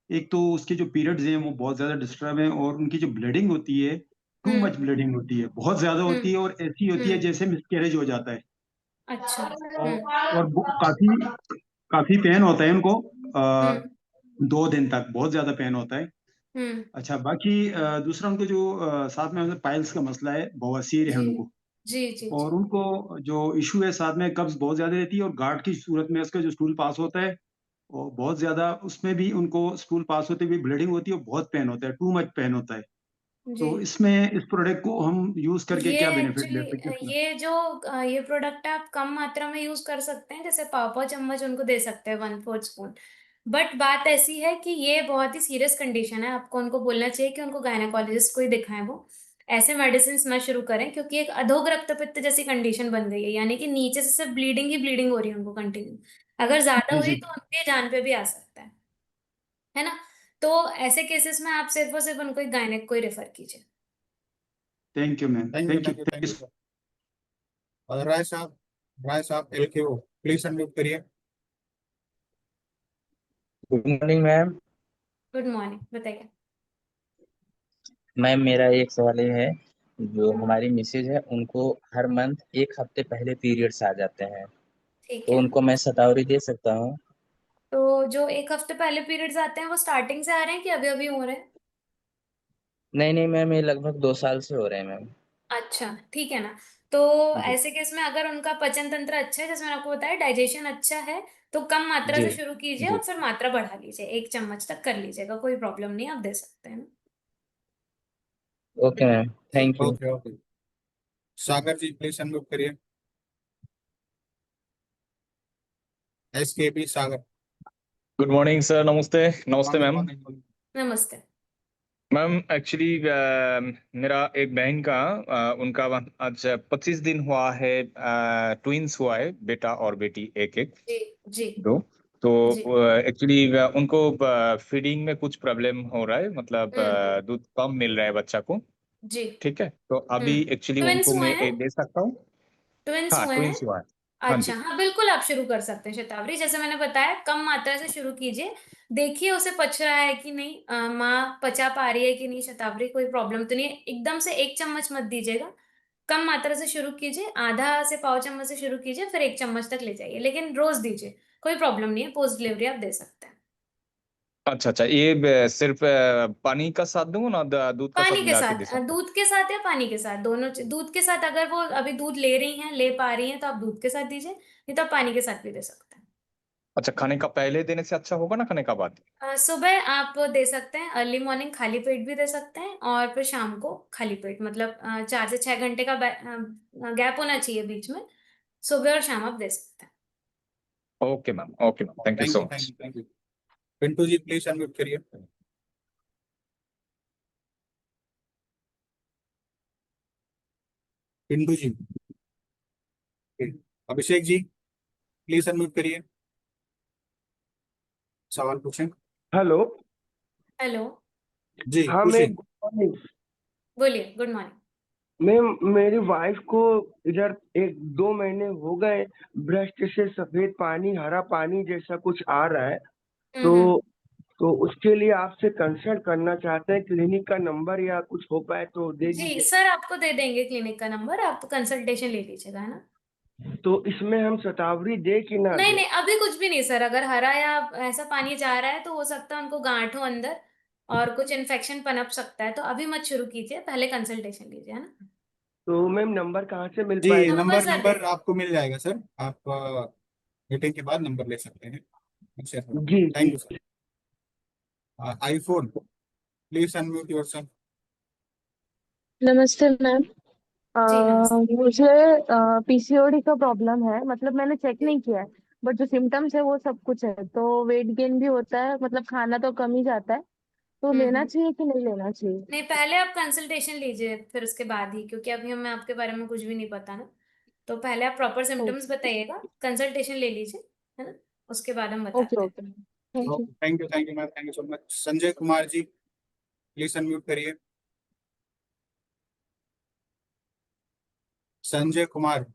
एक तो उसके जो पीरियड्स हैं वो बहुत ज़्यादा डिस्टर्ब हैं, और उनकी जो ब्लीडिंग होती है, टू हम्म मच ब्लीडिंग होती है, बहुत ज़्यादा होती हम्म है, और ऐसी होती है हम्म। जैसे मिसकैरेज हो जाता है। अच्छा। और काफ़ी काफ़ी पेन होता है उनको, हम्म 2 दिन तक बहुत ज़्यादा पेन होता है। हम्म। अच्छा, बाकी दूसरा उनको जो साथ में पाइल्स का मसला है, बवासीर है जी उनको। जी जी जी। और उनको जो इशू है साथ में, कब्ज बहुत ज्यादा रहती है, और गार्ड की सूरत में उसका जो स्टूल पास होता है, और बहुत ज्यादा उसमें भी उनको स्टूल पास होते हुए ब्लीडिंग होती है, और बहुत पेन होता है, टू मच पेन होता है। जी। तो इसमें इस प्रोडक्ट को हम यूज करके ये क्या बेनिफिट ले सकते हैं एक्चुअली इसमें? ये जो ये प्रोडक्ट आप कम मात्रा में यूज कर सकते हैं, जैसे पाव पाव चम्मच उनको दे सकते हैं, 1/4 स्पून। बट बात ऐसी है कि ये बहुत ही सीरियस कंडीशन है, आपको उनको बोलना चाहिए कि उनको गायनेकोलॉजिस्ट को ही दिखाएं। वो ऐसे मेडिसिन ना शुरू करें, क्योंकि एक अधोग रक्तपित्त जैसी कंडीशन बन गई है, यानी कि नीचे से सिर्फ ब्लीडिंग ही ब्लीडिंग हो रही है उनको कंटिन्यू। अगर ज्यादा जी हुई जी तो उनके जान पे भी आ सकता है ना। तो ऐसे केसेस में आप सिर्फ और सिर्फ उनको एक गायनेक को ही रेफर कीजिए। Thank you ma'am, thank you thank you thank you thank thank you. You sir. और राय साहब LKO, प्लीज अनम्यूट करिए। Good morning ma'am. Good morning, बताइए। मैम मेरा एक सवाल ये है, जो हम्म, हमारी मिसेज है उनको हर मंथ एक हफ्ते पहले पीरियड्स आ जाते हैं, ठीक तो है। उनको मैं शतावरी दे सकता हूँ? तो जो एक हफ्ते पहले पीरियड्स आते हैं वो स्टार्टिंग से आ रहे हैं कि अभी अभी हो रहे हैं? नहीं नहीं मैम, ये लगभग 2 साल से हो रहे हैं मैम। अच्छा, ठीक है ना। तो जी ऐसे केस में अगर उनका पाचन तंत्र अच्छा है, जैसे मैंने आपको बताया डाइजेशन अच्छा है, तो कम मात्रा जी से शुरू कीजिए जी। और फिर मात्रा बढ़ा लीजिए, 1 चम्मच तक कर लीजिएगा, कोई प्रॉब्लम नहीं, आप दे सकते हैं ना। Okay ma'am, thank you. Okay okay. Sagar ji please unmute करिए। SKP Sagar. Good morning sir, नमस्ते। नमस्ते मॉर्निंग मैम। मॉर्निंग। नमस्ते। मैम एक्चुअली मेरा एक बहन का उनका आज 25 दिन हुआ है, ट्विंस हुआ है, बेटा और बेटी, एक एक जी जी दो। तो जी। एक्चुअली उनको फीडिंग में कुछ प्रॉब्लम हो रहा है, मतलब हम्म। दूध कम मिल रहा है बच्चा को। जी। ठीक है, तो अभी एक्चुअली ट्विंस उनको हुए मैं हैं? दे सकता हूँ। ट्विंस हाँ, हुए हैं? ट्विंस हुआ है। हाँ अच्छा, जी। हाँ बिल्कुल, आप शुरू कर सकते हैं शतावरी, जैसे मैंने बताया कम मात्रा से शुरू कीजिए। देखिए उसे पच रहा है कि नहीं, माँ पचा पा रही है कि नहीं शतावरी, कोई प्रॉब्लम तो नहीं है। एकदम से 1 चम्मच मत दीजिएगा, कम मात्रा से शुरू कीजिए, आधा से पाव चम्मच से शुरू कीजिए, फिर 1 चम्मच तक ले जाइए, लेकिन रोज दीजिए, कोई प्रॉब्लम नहीं है, पोस्ट डिलीवरी आप दे सकते हैं। अच्छा अच्छा, ये सिर्फ पानी का साथ दूंगा ना, दूध का साथ पानी के मिला के साथ, दे सकता हूँ? दूध के साथ या पानी के साथ, दोनों दूध के साथ, अगर वो अभी दूध ले रही हैं, ले पा रही हैं, तो आप दूध के साथ दीजिए, नहीं तो आप पानी के साथ भी दे सकते हैं। अच्छा, खाने का पहले देने से अच्छा होगा ना खाने का बाद? सुबह आप दे सकते हैं, अर्ली मॉर्निंग खाली पेट भी दे सकते हैं, और फिर शाम को खाली पेट, मतलब 4 से 6 घंटे का गैप होना चाहिए बीच में, सुबह और शाम आप दे सकते हैं। Okay ma'am, okay ma'am, thank you thank so you thank much. You thank you. Pintu ji please unmute करिए। पिंटू जी। अभिषेक जी प्लीज अनम्यूट करिए, सवाल पूछें। हेलो। हेलो। जी हाँ पूछिए। Ma'am, good morning. बोलिए, गुड मॉर्निंग। मैम मेरी वाइफ को इधर 1-2 महीने हो गए, ब्रेस्ट से सफेद पानी, हरा पानी जैसा कुछ आ रहा है। तो हम्म। तो उसके लिए आपसे कंसल्ट करना चाहते हैं, क्लिनिक का नंबर या कुछ हो पाए तो दे जी दीजिए। सर, आपको दे देंगे क्लिनिक का नंबर, आप कंसल्टेशन ले लीजिएगा, है ना। तो इसमें हम शतावरी दे कि ना नहीं दे? नहीं, अभी कुछ भी नहीं सर, अगर हरा या ऐसा पानी जा रहा है तो हो सकता है उनको गांठ हो अंदर और कुछ इन्फेक्शन पनप सकता है, तो अभी मत शुरू कीजिए, पहले कंसल्टेशन लीजिए, है ना। तो मैम नंबर कहाँ से मिल जी पाएगा? नंबर नंबर सर दे नंबर आपको मिल जाएगा सर, आप मीटिंग के बाद नंबर ले सकते हैं। अच्छा सर, जी थैंक जी। You sir. IPhone please unmute yourself. नमस्ते मैम। जी नमस्ते। मुझे पीसीओडी का प्रॉब्लम है, मतलब मैंने चेक नहीं किया है, बट जो सिम्टम्स है वो सब कुछ है, तो वेट गेन भी होता है, मतलब खाना तो कम ही जाता है, तो लेना हम्म। चाहिए कि नहीं लेना चाहिए? नहीं, पहले आप कंसल्टेशन लीजिए फिर उसके बाद ही, क्योंकि अभी हमें आपके बारे में कुछ भी नहीं पता ना, तो पहले आप प्रॉपर सिम्टम्स बताइएगा, कंसल्टेशन ले लीजिए, है ना, उसके बाद हम ओके बताते हैं। Okay, thank you. Okay thank you ma'am, thank you so much. Sanjay Kumar ji please unmute करिए। संजय कुमार।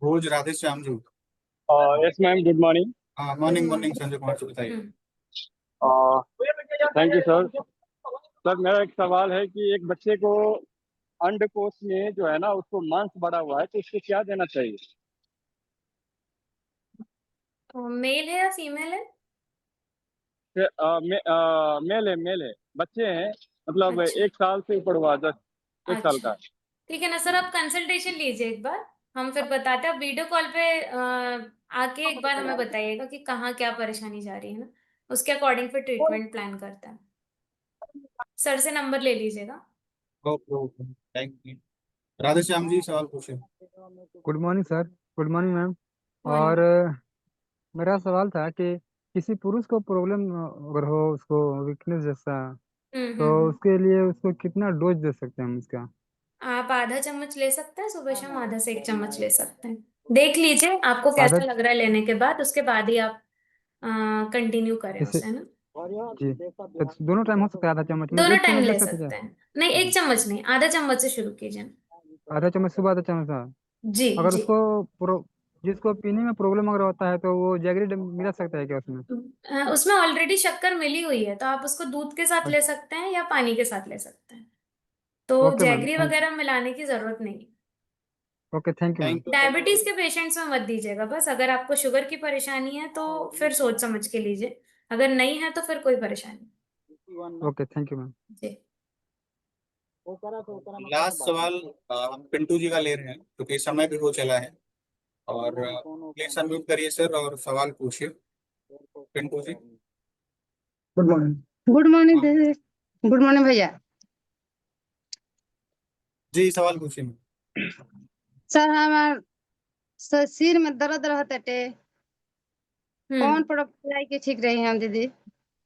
रोज Radhe Shyam ji. Yes ma'am, good morning. हाँ good morning morning morning. Sanjay Kumar ji बताइए। Thank you sir. सर मेरा एक सवाल है कि एक बच्चे को अंडकोश में जो है ना, उसको मांस बढ़ा हुआ है, तो उसको क्या देना चाहिए? तो मेल है या फीमेल है? मेल है, बच्चे हैं, मतलब अच्छा 1 साल से ऊपर हुआ, 1 साल अच्छा, का। ठीक है ना सर, आप कंसल्टेशन लीजिए एक बार, हम फिर बताते हैं, आप वीडियो कॉल पे आके एक बार हमें बताइएगा कि कहाँ क्या परेशानी जा रही है ना, उसके अकॉर्डिंग फिर ट्रीटमेंट प्लान करते हैं। सर से नंबर ले लीजिएगा। Okay okay thank you. Radhe Shyam ji सवाल पूछे। Good morning sir. Good morning ma'am. Morning. और मेरा सवाल था कि किसी पुरुष को प्रॉब्लम अगर हो, उसको वीकनेस जैसा, तो उसके लिए उसको कितना डोज दे सकते हैं हम इसका? आप आधा चम्मच ले सकते हैं सुबह शाम, आधा से 1 चम्मच ले सकते हैं। देख लीजिए आपको आधा कैसा लग रहा है लेने के बाद, उसके बाद ही आप कंटिन्यू करें जैसे उसे, है ना। जी, तो दोनों टाइम हो सकता है आधा चम्मच, मतलब दोनों एक टाइम चम्मच ले ले सकते सकते हैं हैं। नहीं, 1 चम्मच नहीं, आधा चम्मच से शुरू कीजिए। क्या? आधा चम्मच सुबह, आधा चम्मच शाम। जी अगर जी। उसको जिसको पीने में प्रॉब्लम अगर होता है तो वो जैगरी मिला सकता है क्या उसमें? उसमें ऑलरेडी शक्कर मिली हुई है, तो आप उसको दूध के साथ ले सकते हैं या पानी के साथ ले सकते हैं। तो ओके मैम, जैगरी थैंक वगैरह मिलाने की जरूरत नहीं। Okay, thank you ma'am. Diabetes के पेशेंट्स में मत दीजिएगा बस। अगर आपको शुगर की परेशानी है तो फिर सोच समझ के लीजिए, अगर नहीं है तो फिर कोई परेशानी नहीं। Okay, thank you ma'am. जी। लास्ट सवाल हम पिंटू जी का ले रहे हैं क्योंकि समय भी हो चला है। और प्लीज अनम्यूट करिए सर और सवाल पूछिए Pintu ji. Good morning. Good morning हाँ दीदी। गुड मॉर्निंग भैया। जी, सवाल पूछिए। सर हमार सिर में दर्द रहते कौन प्रोडक्ट लगाई के ठीक रही हम दीदी?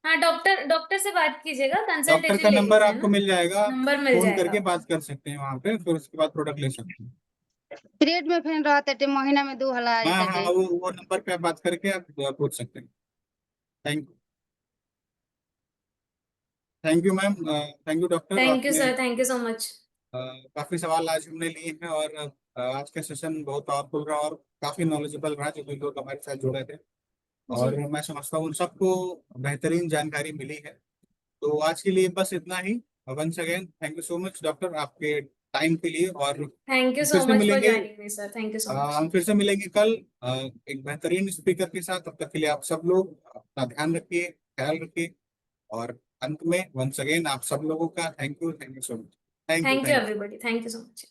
हाँ, डॉक्टर से बात कीजिएगा, डॉक्टर कंसल्टेशन का ले नंबर लीजिए आपको ना। मिल जाएगा, नंबर मिल फोन जाएगा करके आपको। बात कर सकते हैं वहां पे, फिर उसके बाद प्रोडक्ट ले सकते हैं। पेट में फेन रहते महीना में 2 हला हाँ जाते। हाँ, वो नंबर पे आप बात करके आप पूछ सकते हैं। Thank thank you ma'am. Thank you doctor, thank you आपने sir, thank you so much. काफी सवाल आज हमने लिए हैं और आज का सेशन बहुत पावरफुल रहा और काफी नॉलेजेबल रहा जो भी लोग हमारे साथ जुड़े थे। जी। और मैं समझता हूँ उन सबको बेहतरीन जानकारी मिली है। तो आज के लिए बस इतना ही। Once again thank you so much doctor आपके टाइम के लिए। और थैंक यू फिर सो से मच फॉर मिलेंगे। Joining me sir, thank you so much. हम फिर से मिलेंगे कल एक बेहतरीन स्पीकर के साथ। तब तक के लिए आप सब लोग अपना ध्यान रखिए, ख्याल रखिए। और अंत में वंस अगेन आप सब लोगों का thank you so much. Thank you thank you thank you. Everybody, thank you so much.